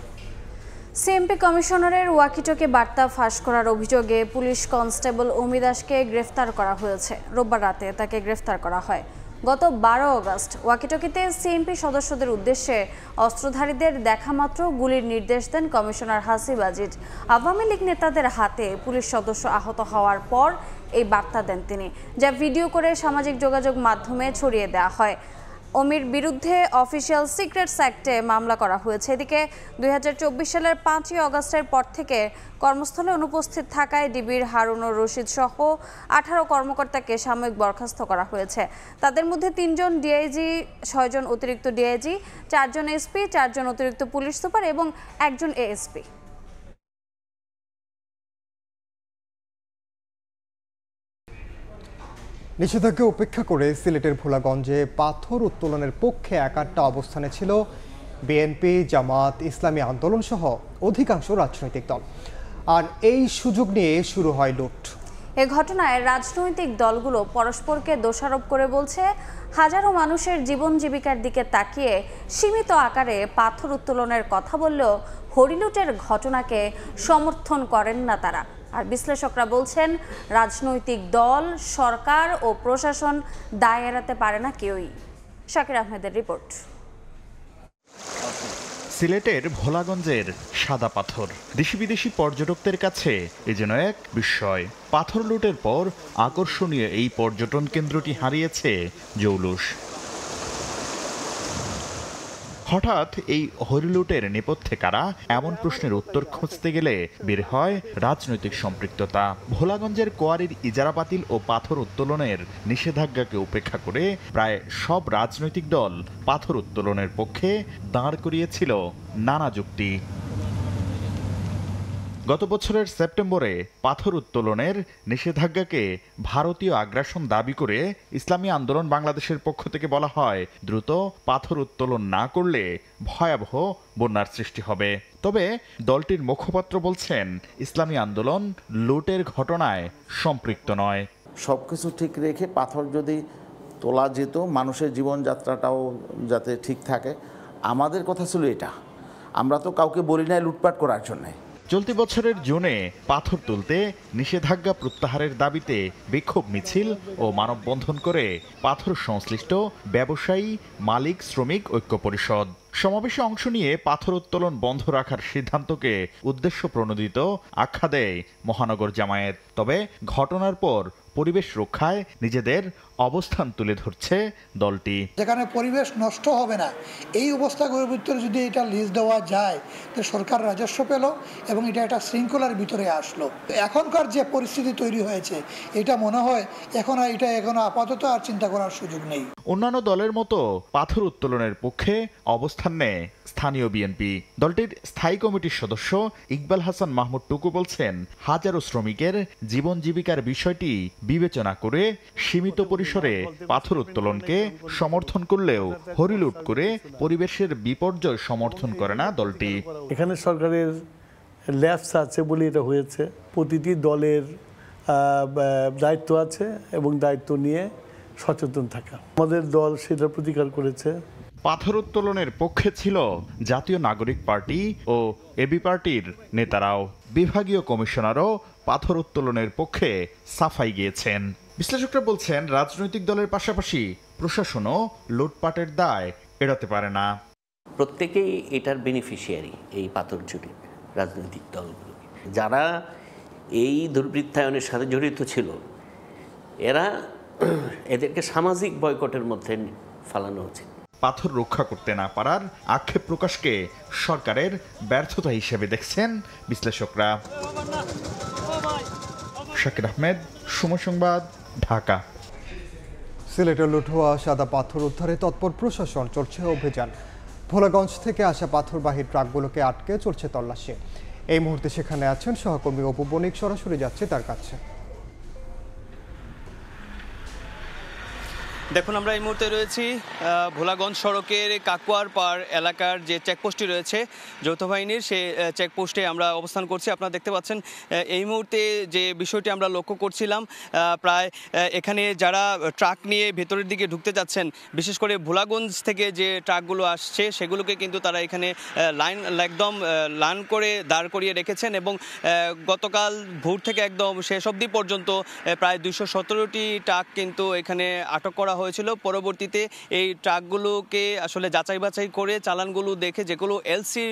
Speaker 3: সিএমপি কমিশনারের ওয়াকিটকি বার্তা ফাঁস করার অভিযোগে পুলিশ কনস্টেবল অমি দাসকে গ্রেফতার করা হয়েছে। রোববার রাতে তাকে গ্রেফতার করা হয়। গত 12 আগস্ট ওয়াকিটকিতে সিএমপি সদস্যদের উদ্দেশ্যে অস্ত্রধারীদের দেখামাত্র গুলির নির্দেশ দেন কমিশনার হাসিব আজিজ। আওয়ামী লীগ নেতাদের হাতে পুলিশ সদস্য আহত হওয়ার পর এই বার্তা দেন তিনি, যা ভিডিও করে সামাজিক যোগাযোগ মাধ্যমে ছড়িয়ে দেওয়া হয়। অমির বিরুদ্ধে অফিসিয়াল সিক্রেটস অ্যাক্টে মামলা করা হয়েছে। এদিকে 2024 সালের 5ই আগস্টের পর থেকে কর্মস্থলে অনুপস্থিত থাকায় ডিবির হারুনুর রশিদ সহ 18 কর্মকর্তাকে সাময়িক বরখাস্ত করা হয়েছে। তাদের মধ্যে 3 জন ডিআইজি, 6 জন অতিরিক্ত ডিআইজি, 4 জন এসপি, 4 জন অতিরিক্ত পুলিশ সুপার এবং 1 জন এএসপি।
Speaker 2: নিষেধাজ্ঞা উপেক্ষা করে সিলেটের ভোলাগঞ্জে পাথর উত্তোলনের পক্ষে একাট্টা অবস্থানে ছিল বিএনপি, জামাত, ইসলামী আন্দোলন সহ অধিকাংশ রাজনৈতিক দল। আর এই সুযোগ নিয়ে শুরু হয় লুট।
Speaker 3: এ ঘটনায় রাজনৈতিক দলগুলো পরস্পরকে দোষারোপ করে বলছে, হাজারো মানুষের জীবন জীবিকার দিকে তাকিয়ে সীমিত আকারে পাথর উত্তোলনের কথা বললেও হরিলুটের ঘটনাকে সমর্থন করেন না তারা। আর বিশ্লেষকরা বলছেন, রাজনৈতিক দল, সরকার ও প্রশাসন দায় এড়াতে পারে না কেউই। শাকির আহমেদের রিপোর্ট।
Speaker 7: সিলেটের ভোলাগঞ্জের সাদা পাথর দেশি বিদেশি পর্যটকদের কাছে এ যেন এক বিস্ময়। পাথর লুটের পর আকর্ষণীয় এই পর্যটন কেন্দ্রটি হারিয়েছে জৌলুস। হঠাৎ এই হরিলুটের নেপথ্যে কারা, এমন প্রশ্নের উত্তর খুঁজতে গেলে বের হয় রাজনৈতিক সম্পৃক্ততা। ভোলাগঞ্জের কোয়ারির ইজারা বাতিল ও পাথর উত্তোলনের নিষেধাজ্ঞাকে উপেক্ষা করে প্রায় সব রাজনৈতিক দল পাথর উত্তোলনের পক্ষে দাঁড় করিয়েছিল নানা যুক্তি। গত বছরের সেপ্টেম্বরে পাথর উত্তোলনের নিষেধাজ্ঞাকে ভারতীয় আগ্রাসন দাবি করে ইসলামী আন্দোলন বাংলাদেশের পক্ষ থেকে বলা হয়, দ্রুত পাথর উত্তোলন না করলে ভয়াবহ বন্যার সৃষ্টি হবে। তবে দলটির মুখপাত্র বলছেন, ইসলামী আন্দোলন লুটের ঘটনায় সম্পৃক্ত নয়।
Speaker 8: সবকিছু ঠিক রেখে পাথর যদি তোলা যেত, মানুষের জীবনযাত্রাটাও যাতে ঠিক থাকে, আমাদের কথা ছিল এটা। আমরা তো কাউকে বলি নাই লুটপাট করার জন্য।
Speaker 7: চলতি বছরের জুনে পাথর তুলতে নিষেধাজ্ঞা প্রত্যাহারের দাবিতে বিক্ষোভ মিছিল ও মানববন্ধন করে পাথর সংশ্লিষ্ট ব্যবসায়ী, মালিক, শ্রমিক ঐক্য পরিষদ। সমাবেশে অংশ নিয়ে পাথর উত্তোলন বন্ধ রাখার সিদ্ধান্তকে উদ্দেশ্য প্রণোদিত আখ্যা দেয় মহানগর জামায়াত। তবে ঘটনার পর পরিবেশ রক্ষায় নিজেদের অবস্থান তুলে ধরছে দলটি।
Speaker 9: যেখানে পরিবেশ নষ্ট হবে না, এই অবস্থাগুলোর ভিতরে যদি এটা লিজ দেওয়া যায়, তো সরকার রাজস্ব পেল এবং এটা একটা শৃঙ্খলার ভিতরে আসলো। এখনকার যে পরিস্থিতি তৈরি হয়েছে, এটা মনে হয় এখন আপাতত আর চিন্তা করার সুযোগ নেই।
Speaker 7: অন্যান্য দলের মতো পাথর উত্তোলনের পক্ষে অবস্থান নেয় স্থানীয় বিএনপি। দলটির স্থায়ী কমিটির সদস্য ইকবাল হাসান মাহমুদ টুকু বলছেন, হাজারো শ্রমিকের জীবন জীবিকার বিষয়টি বিবেচনা করে সীমিত পরিসরে পাথর উত্তোলনকে সমর্থন করলেও হরিলুট করে পরিবেশের বিপর্যয় সমর্থন করে না দলটি।
Speaker 10: এখানে সরকারের ল্যাবস আছে বলে এটা হয়েছে। প্রতিটি দলের দায়িত্ব আছে এবং দায়িত্ব নিয়ে সচেতন থাকা। আমাদের দল সেটা প্রতিকার করেছে।
Speaker 7: পাথর উত্তোলনের পক্ষে ছিল জাতীয় নাগরিক পার্টি ও এবি পার্টির নেতারাও। বিভাগীয় কমিশনারও পাথর উত্তোলনের পক্ষে সাফাই গিয়েছেন। বিশ্লেষকরা বলছেন, রাজনৈতিক দলের পাশাপাশি প্রশাসনও লুটপাটের দায় এড়াতে পারে না।
Speaker 11: প্রত্যেকেই এটার বেনিফিশিয়ারি, এই পাথর চুরির রাজনৈতিক দলগুলো। যারা এই দুর্বৃত্তায়নের সাথে জড়িত ছিল, এদেরকে সামাজিক বয়কটের মধ্যে ফালানো উচিত।
Speaker 7: পাথর রক্ষা করতে না পারার আক্ষেপ প্রকাশকে সরকারের ব্যর্থতা হিসেবে দেখছেন বিশ্লেষকরা। শাকির আহমেদ, সময় সংবাদ, ঢাকা।
Speaker 2: সিলেটের লুট হওয়া সাদা পাথর উদ্ধারে তৎপর প্রশাসন, চলছে অভিযান। ভোলাগঞ্জ থেকে আসা পাথরবাহী ট্রাকগুলোকে আটকে চলছে তল্লাশি। এই মুহূর্তে সেখানে আছেন সহকর্মী অপু বণিক, সরাসরি যাচ্ছে তার কাছে।
Speaker 26: দেখুন, আমরা এই মুহূর্তে রয়েছি ভোলাগঞ্জ সড়কের কাকুয়ার পাড় এলাকার যে চেকপোস্টটি রয়েছে যৌথ বাহিনীর, সেই চেকপোস্টে আমরা অবস্থান করছি। আপনারা দেখতে পাচ্ছেন এই মুহূর্তে যে বিষয়টি আমরা লক্ষ্য করছিলাম, প্রায় এখানে যারা ট্রাক নিয়ে ভেতরের দিকে ঢুকতে যাচ্ছেন, বিশেষ করে ভোলাগঞ্জ থেকে যে ট্রাকগুলো আসছে সেগুলোকে কিন্তু তারা এখানে লাইন করে দাঁড় করিয়ে রেখেছেন এবং গতকাল ভোর থেকে একদম শেষ অবধি পর্যন্ত প্রায় 217টি ট্রাক কিন্তু এখানে আটক করা হয়েছিল। পরবর্তীতে এই ট্রাকগুলোকে আসলে যাচাই বাছাই করে চালানগুলো দেখে যেগুলো এলসি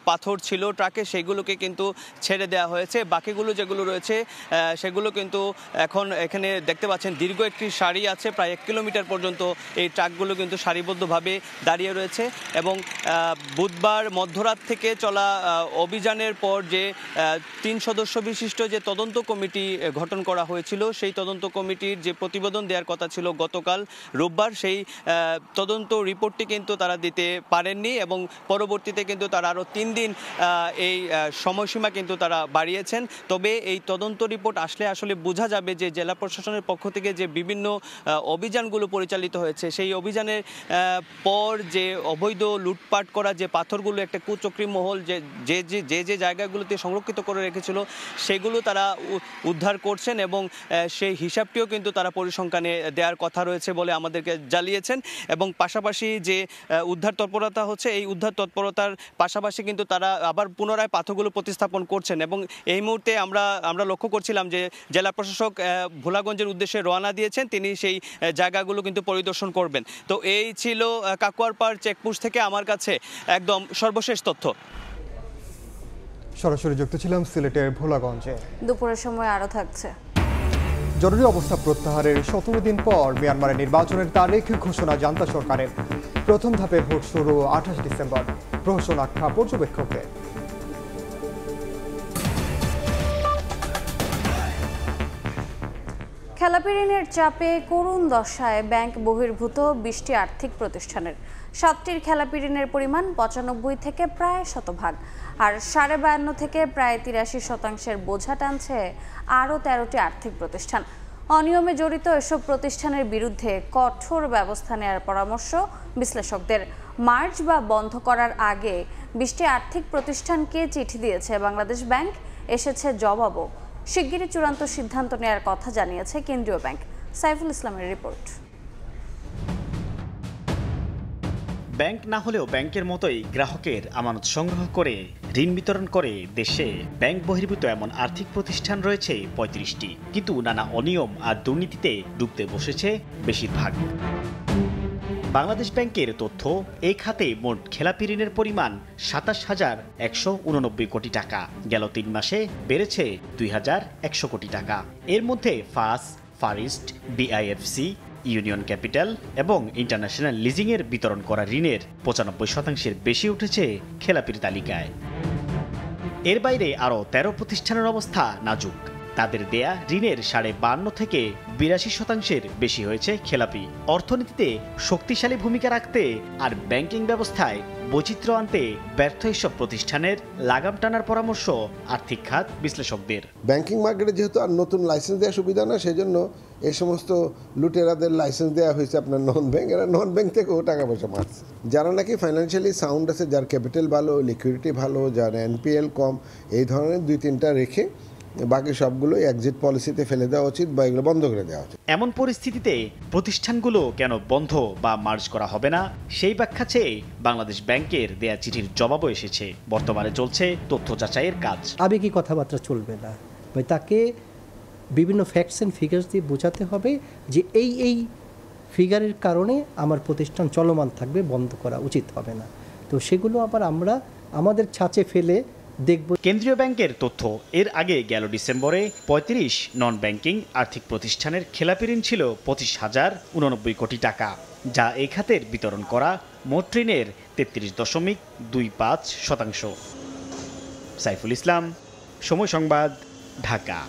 Speaker 26: পাথর ছিল ট্রাকে, সেগুলোকে কিন্তু ছেড়ে দেওয়া হয়েছে। বাকিগুলো যেগুলো রয়েছে সেগুলো কিন্তু এখন এখানে দেখতে পাচ্ছেন দীর্ঘ একটি সারি আছে, প্রায় 1 কিলোমিটার পর্যন্ত এই ট্রাকগুলো কিন্তু সারিবদ্ধভাবে দাঁড়িয়ে রয়েছে। এবং বুধবার মধ্যরাত থেকে চলা অভিযানের পর যে 3 সদস্য বিশিষ্ট যে তদন্ত কমিটি গঠন করা হয়েছিল, সেই তদন্ত কমিটির যে প্রতিবেদন দেওয়ার কথা ছিল গতকাল গতকাল রোববার সেই তদন্ত রিপোর্টটি কিন্তু তারা দিতে পারেননি এবং পরবর্তীতে কিন্তু তারা আরও 3 দিন এই সময়সীমা কিন্তু তারা বাড়িয়েছেন। তবে এই তদন্ত রিপোর্ট আসলে আসলে বোঝা যাবে যে জেলা প্রশাসনের পক্ষ থেকে যে বিভিন্ন অভিযানগুলো পরিচালিত হয়েছে সেই অভিযানের পর যে অবৈধ লুটপাট করা যে পাথরগুলো একটা কুচক্রী মহল যে জায়গাগুলোতে সংরক্ষিত করে রেখেছিল সেগুলো তারা উদ্ধার করছেন এবং সেই হিসাবটিও কিন্তু তারা পরিসংখ্যানে দেওয়ার কথা রয়েছে বলে আমাদেরকে জানিয়েছেন। এবং পাশাপাশি যে উদ্ধার তৎপরতা হচ্ছে এই উদ্ধার তৎপরতার পাশাপাশি কিন্তু তারা আবার পুনরায় পাথরগুলো প্রতিস্থাপন করছেন এবং এই মুহূর্তে আমরা লক্ষ্য করছিলাম যে জেলা প্রশাসক ভোলাগঞ্জের উদ্দেশ্যে রওনা দিয়েছেন, তিনি সেই জায়গাগুলো কিন্তু পরিদর্শন করবেন। তো এই ছিল কাকুয়ারপাড় চেকপোস্ট থেকে আমার কাছে একদম সর্বশেষ তথ্য।
Speaker 2: সরাসরি যুক্ত ছিলাম সিলেটের ভোলাগঞ্জে।
Speaker 3: দুপুরের সময় আরও থাকছে।
Speaker 2: জরুরি অবস্থা প্রত্যাহারের 17 দিন পর মিয়ানমারের নির্বাচনের তারিখ ঘোষণা জান্তা সরকারের। প্রথম ধাপে ভোট শুরু 28 ডিসেম্বর। প্রহসন আখ্যা পর্যবেক্ষকদের।
Speaker 3: খেলাপি ঋণের চাপে করুণ দশায় ব্যাংক বহির্ভূত 20টি আর্থিক প্রতিষ্ঠানের। 7টির খেলাপি ঋণের পরিমাণ 95 থেকে প্রায় শতভাগ, আর 52.5 থেকে প্রায় 83% বোঝা টানছে আরও 13টি আর্থিক প্রতিষ্ঠান। অনিয়মে জড়িত এসব প্রতিষ্ঠানের বিরুদ্ধে কঠোর ব্যবস্থা নেওয়ার পরামর্শ বিশ্লেষকদের। মার্চ বা বন্ধ করার আগে 20টি আর্থিক প্রতিষ্ঠানকে চিঠি দিয়েছে বাংলাদেশ ব্যাংক, এসেছে জবাবও। শিগগিরই চূড়ান্ত সিদ্ধান্ত নেওয়ার কথা জানিয়েছে কেন্দ্রীয় ব্যাংক। সাইফুল ইসলামের রিপোর্ট।
Speaker 13: ব্যাংক না হলেও ব্যাংকের মতোই গ্রাহকের আমানত সংগ্রহ করে ঋণ বিতরণ করে দেশে ব্যাংক বহির্ভূত এমন আর্থিক প্রতিষ্ঠান রয়েছে 35টি, কিন্তু নানা অনিয়ম আর দুর্নীতিতে ডুবতে বসেছে বেশিরভাগ। বাংলাদেশ ব্যাংকের তথ্য, এই খাতে মোট খেলাপি ঋণের পরিমাণ 27,189 কোটি টাকা। গেল 3 মাসে বেড়েছে 2,100 কোটি টাকা। এর মধ্যে Far East, BIFC, Union Capital এবং ইন্টারন্যাশনাল লিজিংয়ের বিতরণ করা ঋণের 95% বেশি উঠেছে খেলাপির তালিকায়। এর বাইরে আরও 13 প্রতিষ্ঠানের অবস্থা নাজুক। তাদের দেয়া ঋণের 52.5 থেকে 82% বেশি হয়েছে খেলাপি। অর্থনীতিতে শক্তিশালী ভূমিকা রাখতে আর ব্যাংকিং ব্যবস্থায় বৈচিত্র্য আনতে ব্যর্থ এসব প্রতিষ্ঠানের লাগাম টানার পরামর্শ আর্থিক খাত বিশ্লেষকদের।
Speaker 14: ব্যাংকিং মার্কেটে যেহেতু আর নতুন লাইসেন্স দেওয়া সুবিধা না, সেই জন্য এই সমস্ত লুটেরাদের লাইসেন্স দেওয়া হয়েছে আপনার নন ব্যাংক। এরা নন ব্যাংক থেকেও টাকা পয়সা মারছে। যারা নাকি ফাইন্যান্সিয়ালি সাউন্ড আছে, যার ক্যাপিটাল ভালো, লিকুইডিটি ভালো, যার এনপিএল কম, এই ধরনের 2-3টা রেখে বাকি সবগুলো এক্সিট পলিসিতে ফেলে দেওয়া উচিত বা এগুলো বন্ধ করে দেওয়া উচিত।
Speaker 13: এমন পরিস্থিতিতে প্রতিষ্ঠানগুলো কেন বন্ধ বা মার্জ করা হবে না সেই ব্যাখ্যা চেয়ে বাংলাদেশ ব্যাংকের দেয়া চিঠির জবাবও এসেছে। বর্তমানে চলছে তথ্য যাচাইয়ের কাজ।
Speaker 15: আবেগী কথাবার্তা চলবে না, তাকে বিভিন্ন ফ্যাক্টস অ্যান্ড ফিগার্স দিয়ে বোঝাতে হবে যে এই ফিগারের কারণে আমার প্রতিষ্ঠান চলমান থাকবে, বন্ধ করা উচিত হবে না। তো সেগুলো আবার আমরা আমাদের ছাঁচে ফেলে দেখব।
Speaker 13: কেন্দ্রীয় ব্যাংকের তথ্য, এর আগে গেল ডিসেম্বরে 35 নন ব্যাংকিং আর্থিক প্রতিষ্ঠানের খেলাপি ঋণ ছিল 25,089 কোটি টাকা, যা এই খাতের বিতরণ করা মোট ঋণের 33.25%। সাইফুল ইসলাম, সময় সংবাদ, ঢাকা।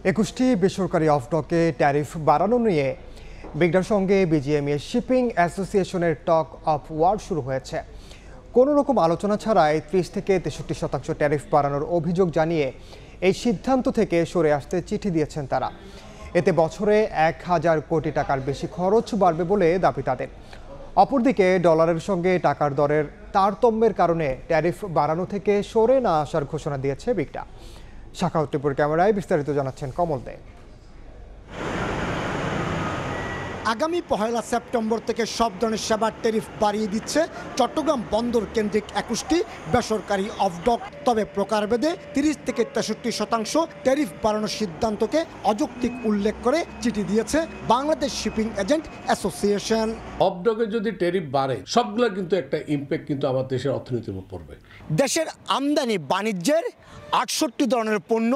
Speaker 2: 21টি বেসরকারি অফডকে ট্যারিফ বাড়ানো নিয়ে বিগডার সঙ্গে বিজিএমইএ শিপিং অ্যাসোসিয়েশনের টক অফ ওয়ার শুরু হয়েছে। কোনো রকম আলোচনা ছাড়াই 30 থেকে 63% ট্যারিফ বাড়ানোর অভিযোগ জানিয়ে এই সিদ্ধান্ত থেকে সরে আসতে চিঠি দিয়েছেন তারা। এতে বছরে 1,000 কোটি টাকার বেশি খরচ বাড়বে বলে দাবি তাদের। অপরদিকে ডলারের সঙ্গে টাকার দরের তারতম্যের কারণে ট্যারিফ বাড়ানো থেকে সরে না আসার ঘোষণা দিয়েছে বিগডা। শাখাউত্তিপুর ক্যামেরায় বিস্তারিত জানাচ্ছেন কমল দে।
Speaker 16: আগামী 1 সেপ্টেম্বর থেকে সব ধরনের সেবার ট্যারিফ বাড়িয়ে দিচ্ছে চট্টগ্রাম বন্দর কেন্দ্রিক 21টি বেসরকারি অফডক। তবে প্রকারভেদে 30 থেকে 63% ট্যারিফ বাড়ানোর সিদ্ধান্তকে অযৌক্তিক উল্লেখ করে চিঠি দিয়েছে বাংলাদেশ শিপিং এজেন্ট অ্যাসোসিয়েশন।
Speaker 17: অফডকে যদি ট্যারিফ বাড়ে সবগুলো কিন্তু একটা ইম্প্যাক্ট কিন্তু আমার দেশের অর্থনীতির উপর পড়বে।
Speaker 16: দেশের আমদানি বাণিজ্যের 68 ধরনের পণ্য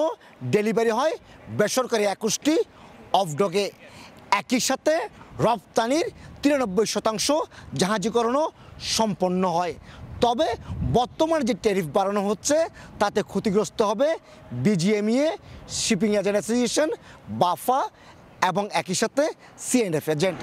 Speaker 16: ডেলিভারি হয় বেসরকারি 21টি অফডকে। একই সাথে রপ্তানির 93% জাহাজীকরণও সম্পন্ন হয়। তবে বর্তমানে যে ট্যারিফ বাড়ানো হচ্ছে তাতে ক্ষতিগ্রস্ত হবে বিজিএমইএ, শিপিং এজেন্ট অ্যাসোসিয়েশন, বাফা এবং একই সাথে সিএনএফ এজেন্ট।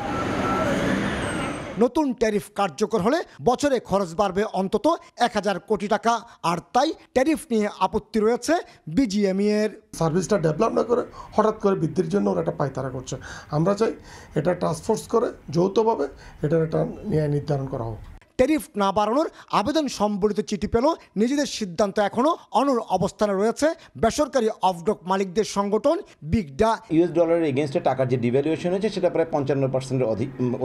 Speaker 16: নতুন ট্যারিফ কার্যকর হলে বছরে খরচ বাড়বে অন্তত 1000 কোটি টাকা, আর তাই ট্যারিফ নিয়ে আপত্তি রয়েছে বিজিএমইএ এর।
Speaker 18: সার্ভিসটা ডেভেলপ না করে হঠাৎ করে বৃদ্ধির জন্য ওরা একটা পায়তারা করছে। আমরা চাই এটা টাস্কফোর্স করে যৌথভাবে এটার একটা ন্যায় নির্ধারণ করা হোক।
Speaker 16: ট্যারিফ না বাড়ানোর আবেদন সম্বলিত চিঠি পেল নিজেদের সিদ্ধান্ত এখনও অনড় অবস্থানে রয়েছে বেসরকারি অফডক মালিকদের সংগঠন বিগডা।
Speaker 19: ইউএস ডলারের এগেনস্টে টাকার যে ডিভ্যালুয়েশন হয়েছে সেটা প্রায় 55%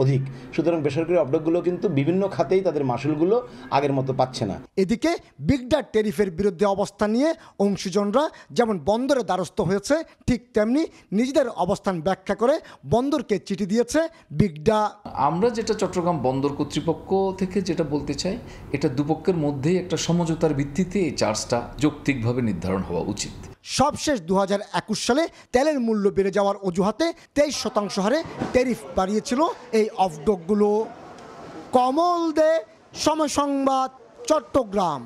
Speaker 19: অধিক। সুতরাং বেসরকারি অফডকগুলো কিন্তু বিভিন্ন খাতেই তাদের মাসুলগুলো আগের মতো পাচ্ছে না।
Speaker 16: এদিকে বিগডা ট্যারিফের বিরুদ্ধে অবস্থান নিয়ে অংশীজনরা যেমন বন্দরে দ্বারস্থ হয়েছে, ঠিক তেমনি নিজেদের অবস্থান ব্যাখ্যা করে বন্দরকে চিঠি দিয়েছে বিগডা।
Speaker 21: আমরা যেটা চট্টগ্রাম বন্দর কর্তৃপক্ষ থেকে যেটা বলতে চাই, এটা দুপক্ষের মধ্যেই একটা সমঝোতার ভিত্তিতে এই চার্জটা যৌক্তিকভাবে নির্ধারণ হওয়া উচিত।
Speaker 16: সবশেষ 2021 সালে তেলের মূল্য বেড়ে যাওয়ার অজুহাতে 23% হারে ট্যারিফ বাড়িয়েছিল এই অফডকগুলো। কমল দে, সময় সংবাদ, চট্টগ্রাম।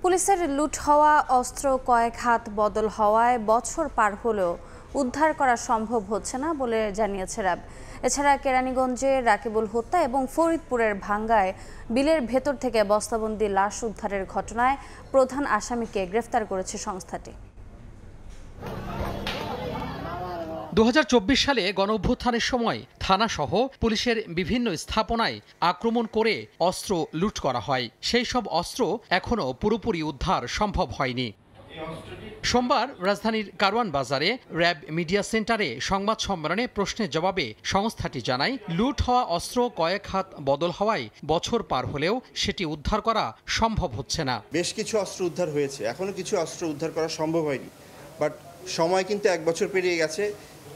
Speaker 3: পুলিশের লুট হওয়া অস্ত্র কয়েক হাত বদল হওয়ায় বছর পার হলেও উদ্ধার করা সম্ভব হচ্ছে না বলে জানিয়েছে র্যাব। এছাড়া কেরানীগঞ্জে রাকিবুল হত্যা এবং ফরিদপুরের ভাঙ্গায় বিলের ভেতর থেকে বস্তাবন্দি লাশ উদ্ধারের ঘটনায় প্রধান আসামিকে গ্রেফতার করেছে সংস্থাটি।
Speaker 22: 2024 সালে গণঅভ্যুত্থানের সময় থানাসহ পুলিশের বিভিন্ন স্থাপনায় আক্রমণ করে অস্ত্র লুট করা হয়। সেই সব অস্ত্র এখনও পুরোপুরি উদ্ধার সম্ভব হয়নি। সোমবার রাজধানীর কারওয়ান বাজারে র্যাব মিডিয়া সেন্টারে সংবাদ সম্মেলনে প্রশ্নের জবাবে সংস্থাটি জানায়, লুট হওয়া অস্ত্র কয়েক হাত বদল হওয়ায় বছর পার হলেও সেটি উদ্ধার করা সম্ভব হচ্ছে না।
Speaker 23: বেশ কিছু অস্ত্র উদ্ধার হয়েছে, এখনো কিছু অস্ত্র উদ্ধার করা সম্ভব হয়নি, বাট সময় কিন্তু 1 বছর পেরিয়ে গেছে।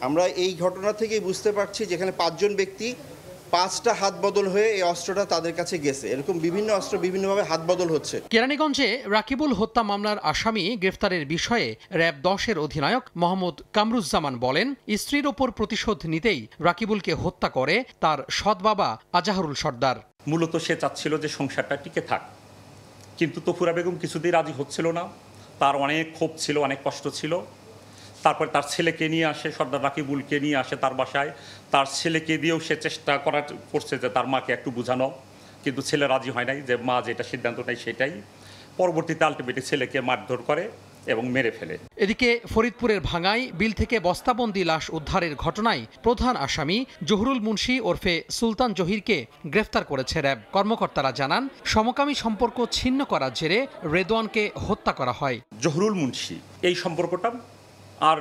Speaker 23: আমরা এই ঘটনা থেকেই বুঝতে পারছি যেখানে 5 জন ব্যক্তি 5টা হাত বদল হয়ে এই অস্ত্রটা তাদের কাছে গেছে। এরকম বিভিন্ন অস্ত্র বিভিন্নভাবে হাত বদল হচ্ছে।
Speaker 22: কেরানীগঞ্জে রাকিবুল হত্যা মামলার আসামি গ্রেফতারের বিষয়ে র্যাব 10-এর অধিনায়ক মোহাম্মদ কামরুজ্জামান বলেন, স্ত্রীর ওপর প্রতিশোধ নিতেই রাকিবুলকে হত্যা করে তার সৎ বাবা আজাহরুল সর্দার।
Speaker 24: মূলত সে চাচ্ছিল যে সংসারটা টিকে থাক, কিন্তু তফুরা বেগম কিছুতেই রাজি হচ্ছিল না। তার অনেক ক্ষোভ ছিল, অনেক কষ্ট ছিল। তারপরে তার ছেলেকে নিয়ে আসে, সর্দার রাকিবুলকে নিয়ে আসে তার বাসায়। তার ছেলেকে দিয়েও সে চেষ্টা করছে যে তার মাকে একটু বোঝানো, কিন্তু ছেলে রাজি হয় নাই, যে মা যেটা সিদ্ধান্ত নেয় সেটাই। পরবর্তীতে আলটিমেটলি ছেলেকে মারধর করে এবং মেরে ফেলে।
Speaker 22: এদিকে ফরিদপুরের ভাঙ্গায় বিল থেকে বস্তাবন্দি লাশ উদ্ধারের ঘটনায় প্রধান আসামি জহুরুল মুন্সি ওরফে সুলতান জহিরকে গ্রেফতার করেছে র্যাব। কর্মকর্তারা জানান, সমকামী সম্পর্ক ছিন্ন করার জেরে রেদওয়ানকে হত্যা করা হয়।
Speaker 24: জহুরুল মুন্সি এই সম্পর্কটা আর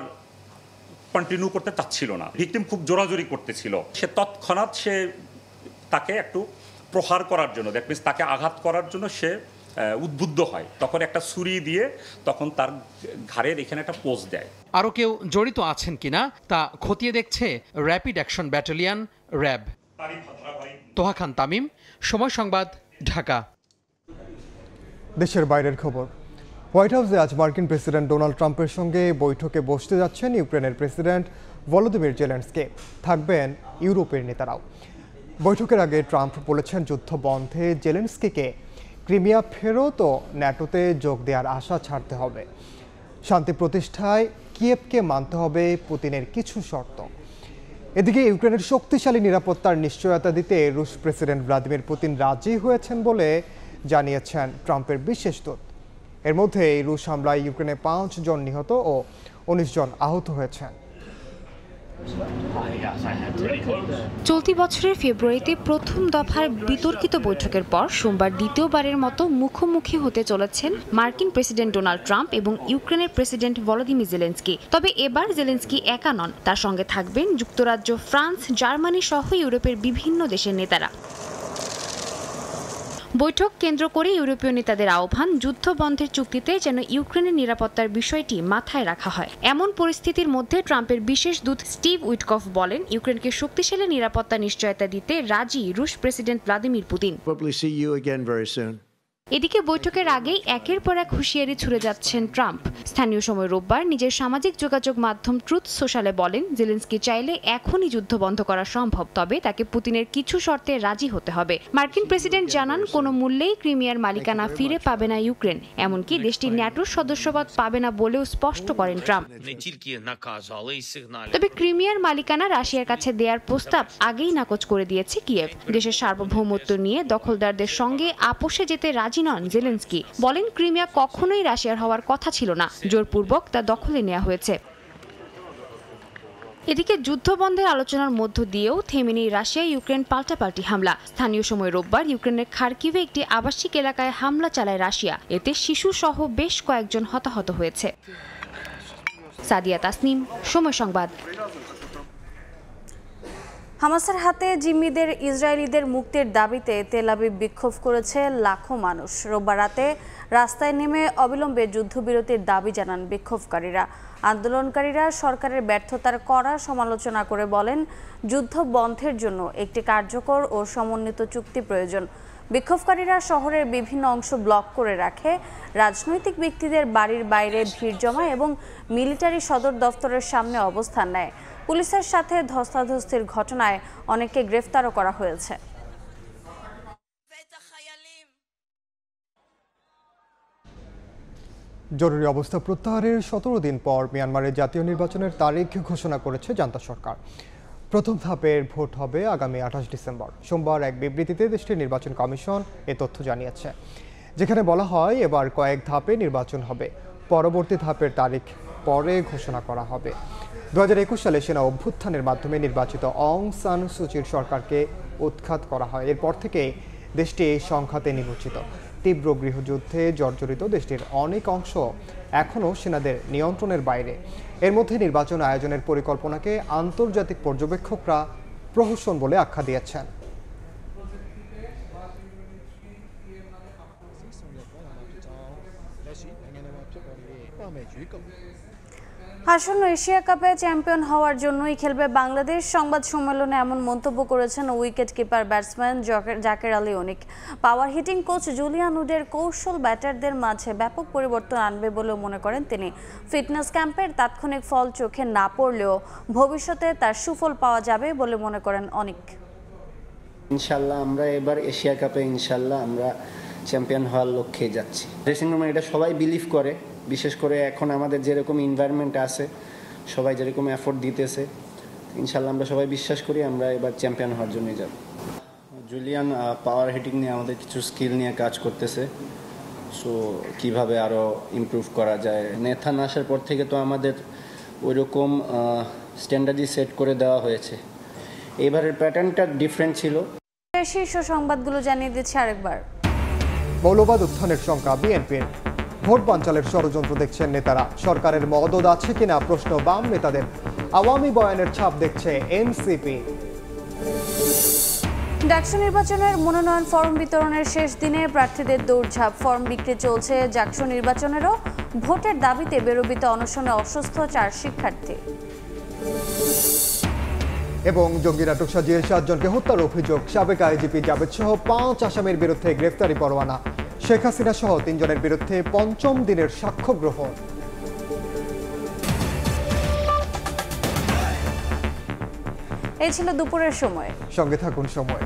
Speaker 24: কন্টিনিউ করতে চাচ্ছিল না। ভিকটিম খুব জোরাজোরি করতেছিল। সে তৎক্ষণাৎ তাকে একটু প্রহার করার জন্য, দ্যাট মিনস তাকে আঘাত করার জন্য সে উদ্বুদ্ধ হয়। তখন একটা ছুরি দিয়ে তখন তার ঘাড়ের এখানে একটা পোজ দেয়।
Speaker 22: আরও কেউ জড়িত আছেন কিনা তা খতিয়ে দেখছে rapid action battalion RAB. Toha Khan Tamim, Somoy Sangbad, Dhaka.
Speaker 2: দেশের বাইরের খবর। হোয়াইট হাউসে আজ মার্কিন প্রেসিডেন্ট ডোনাল্ড ট্রাম্পের সঙ্গে বৈঠকে বসতে যাচ্ছেন ইউক্রেনের প্রেসিডেন্ট ভলোদিমির জেলেনস্কি। থাকবেন ইউরোপের নেতারাও। বৈঠকের আগে ট্রাম্প বলেছেন, যুদ্ধ বন্ধে জেলেনস্কিকে ক্রিমিয়া ফেরত ও ন্যাটোতে যোগ দেওয়ার আশা ছাড়তে হবে। শান্তি প্রতিষ্ঠায় কিয়েভকে মানতে হবে পুতিনের কিছু শর্ত। এদিকে ইউক্রেনের শক্তিশালী নিরাপত্তার নিশ্চয়তা দিতে রুশ প্রেসিডেন্ট ভ্লাদিমির পুতিন রাজি হয়েছেন বলে জানিয়েছেন ট্রাম্পের বিশেষ দূত। এর মধ্যে এই রুশ হামলায় ইউক্রেনে 5 জন নিহত ও 19 জন আহত হয়েছেন।
Speaker 27: চলতি বছরের ফেব্রুয়ারিতে প্রথম দফার বিতর্কিত বৈঠকের পর সোমবার দ্বিতীয়বারের মতো মুখোমুখি হতে চলেছেন মার্কিন প্রেসিডেন্ট ডোনাল্ড ট্রাম্প এবং ইউক্রেনের প্রেসিডেন্ট ভলোদিমির জেলেনস্কি। তবে এবার জেলেনস্কি একা নন, তার সঙ্গে থাকবেন যুক্তরাজ্য, ফ্রান্স, জার্মানি সহ ইউরোপের বিভিন্ন দেশের নেতারা। বৈঠক কেন্দ্র করে ইউরোপীয় নেতাদের আহ্বান, যুদ্ধ বন্ধের চুক্তিতে যেন ইউক্রেনের নিরাপত্তার বিষয়টি মাথায় রাখা হয়। এমন পরিস্থিতির মধ্যে ট্রাম্পের বিশেষ দূত স্টিভ উইটকফ বলেন, ইউক্রেনকে শক্তিশালী নিরাপত্তা নিশ্চয়তা দিতে রাজি রুশ প্রেসিডেন্ট ভ্লাদিমির পুতিন। এদিকে বৈঠকের আগেই একের পর এক হুঁশিয়ারি ছুড়ে যাচ্ছেন ট্রাম্প। স্থানীয় সময় রোববার নিজের সামাজিক যোগাযোগ মাধ্যম ট্রুথ সোশ্যালে বলেন, জেলেনস্কি চাইলে এখনই যুদ্ধ বন্ধ করা সম্ভব, তবে তাকে পুতিনের কিছু শর্তে রাজি হতে হবে। মার্কিন প্রেসিডেন্ট জানান, কোনো মূল্যেই ক্রিমিয়ার মালিকানা ফিরে পাবে না ইউক্রেন, এমনকি দেশটির ন্যাটোর সদস্যপদ পাবে না বলেও স্পষ্ট করেন ট্রাম্প। তবে ক্রিমিয়ার মালিকানা রাশিয়ার কাছে দেওয়ার প্রস্তাব আগেই নাকচ করে দিয়েছে কিয়েভ। দেশের সার্বভৌমত্ব নিয়ে দখলদারদের সঙ্গে আপোষে যেতে রাজি নন জেলেনস্কি। বলেন, ক্রিমিয়া কখনোই রাশিয়ার হওয়ার কথা ছিল না, জোরপূর্বক তা দখলে নেওয়া হয়েছে। এদিকে যুদ্ধ বন্ধের আলোচনার মধ্য দিয়েও থেমেনি রাশিয়া ইউক্রেন পাল্টাপাল্টি হামলা। স্থানীয় সময় রোববার ইউক্রেনের খার্কিভে একটি আবাসিক এলাকায় হামলা চালায় রাশিয়া। এতে শিশু সহ বেশ কয়েকজন হতাহত হয়েছে। সাদিয়া তাসনিম, সময় সংবাদ।
Speaker 3: হামাসের হাতে জিম্মিদের ইসরায়েলিদের মুক্তির দাবিতে তেল আবিব বিক্ষোভ করেছে লাখো মানুষ। রোববার রাতে রাস্তায় নেমে অবিলম্বে যুদ্ধবিরতির দাবি জানান বিক্ষোভকারীরা। আন্দোলনকারীরা সরকারের ব্যর্থতার কড়া সমালোচনা করে বলেন, যুদ্ধ বন্ধের জন্য একটি কার্যকর ও সমন্বিত চুক্তি প্রয়োজন। বিক্ষোভকারীরা শহরের বিভিন্ন অংশ ব্লক করে রাখে, রাজনৈতিক ব্যক্তিদের বাড়ির বাইরে ভিড় জমায় এবং মিলিটারি সদর দফতরের সামনে অবস্থান নেয়। পুলিশের সাথে ধস্তাধস্তির ঘটনায় অনেককে গ্রেফতারও করা হয়েছে।
Speaker 2: জরুরি অবস্থা প্রত্যাহারের 17 দিন পর মিয়ানমারের জাতীয় নির্বাচনের তারিখ ঘোষণা করেছে জান্তা সরকার। প্রথম ধাপের ভোট হবে আগামী 28 ডিসেম্বর। সোমবার এক বিবৃতিতে দেশটির নির্বাচন কমিশন এ তথ্য জানিয়েছে, যেখানে বলা হয় এবার কয়েক ধাপে নির্বাচন হবে, পরবর্তী ধাপের তারিখ পরে ঘোষণা করা হবে। 2021 সালে সেনা অভ্যুত্থানের মাধ্যমে নির্বাচিত অং সান সুচির সরকারকে উৎখাত করা হয়। এরপর থেকে দেশটি সংঘাতে নিমজ্জিত। তীব্র গৃহযুদ্ধে জর্জরিত দেশটির অনেক অংশ এখনও সেনাদের নিয়ন্ত্রণের বাইরে। এর মধ্যে নির্বাচন আয়োজনের পরিকল্পনাকে আন্তর্জাতিক পর্যবেক্ষকরা প্রহসন বলে আখ্যা দিয়েছেন।
Speaker 3: আসন্ন এশিয়া কাপে চ্যাম্পিয়ন হওয়ার জন্যই খেলবে বাংলাদেশ। সংবাদ সম্মেলনে এমন মন্তব্য করেছেন wicket keeper batsman Jaker Ali Anik. Power hitting coach Julian উডের কৌশল ব্যাটারদের মাঝে ব্যাপক পরিবর্তন আনবে বলেও মনে করেন তিনি। ফিটনেস ক্যাম্পের তাৎক্ষণিক ফল চোখে না পড়লেও ভবিষ্যতে তার সুফল পাওয়া যাবে বলে মনে করেন অনিক।
Speaker 1: ইনশাল্লাহ আমরা এবার এশিয়া কাপে ইনশাল্লাহ আমরা চ্যাম্পিয়ন হওয়ার লক্ষ্যে যাচ্ছি। ড্রেসিং রুমে এটা সবাই বিলিভ করে, বিশেষ করে এখন আমাদের যেরকম এনভায়রনমেন্ট আছে, সবাই যেরকম এফোর্ট দিতেছে, ইনশাল্লাহ আমরা সবাই বিশ্বাস করি আমরা এবার চ্যাম্পিয়ন হওয়ার জন্য যাব। জুলিয়ান পাওয়ার হিটিং নিয়ে আমাদের কিছু স্কিল নিয়ে কাজ করতেছে, সো কিভাবে আরও ইমপ্রুভ করা যায়। নেথান আসার পর থেকে তো আমাদের ওইরকম স্ট্যান্ডার্ডই সেট করে দেওয়া হয়েছে। এবারের প্যাটার্নটা ডিফারেন্ট ছিল।
Speaker 3: শীর্ষ সংবাদগুলো জানিয়ে দিচ্ছি আরেকবার।
Speaker 2: মৌলবাদ উত্থানের শঙ্কা বিএনপির। ভোট বানচালের ষড়যন্ত্র দেখছেন নেতারা। সরকারের মদদ আছে কিনা প্রশ্ন বাম নেতাদের। আওয়ামী বয়ানের ছাপ দেখছে এনসিপি।
Speaker 3: ডাকসু নির্বাচনের মনোনয়ন ফর্ম বিতরণের শেষ দিনে প্রার্থীদের দৌড়ঝাঁপ। ফর্ম বিক্রি চলছে ডাকসু নির্বাচনেরও। ভোটের দাবিতে বেরোবিতে অনশনে অসুস্থ 4 শিক্ষার্থী।
Speaker 2: এবং জঙ্গি নাটক সাজিয়ে 7 জনকে হত্যার অভিযোগ। সাবেক আইজিপি জাবেদ সহ 5 আসামির বিরুদ্ধে গ্রেফতারি পরোয়ানা। শেখ হাসিনা সহ 3 জনের বিরুদ্ধে 5ম দিনের সাক্ষ্য গ্রহণ।
Speaker 3: এই ছিল দুপুরের সময়।
Speaker 2: সঙ্গে থাকুন সময়ে।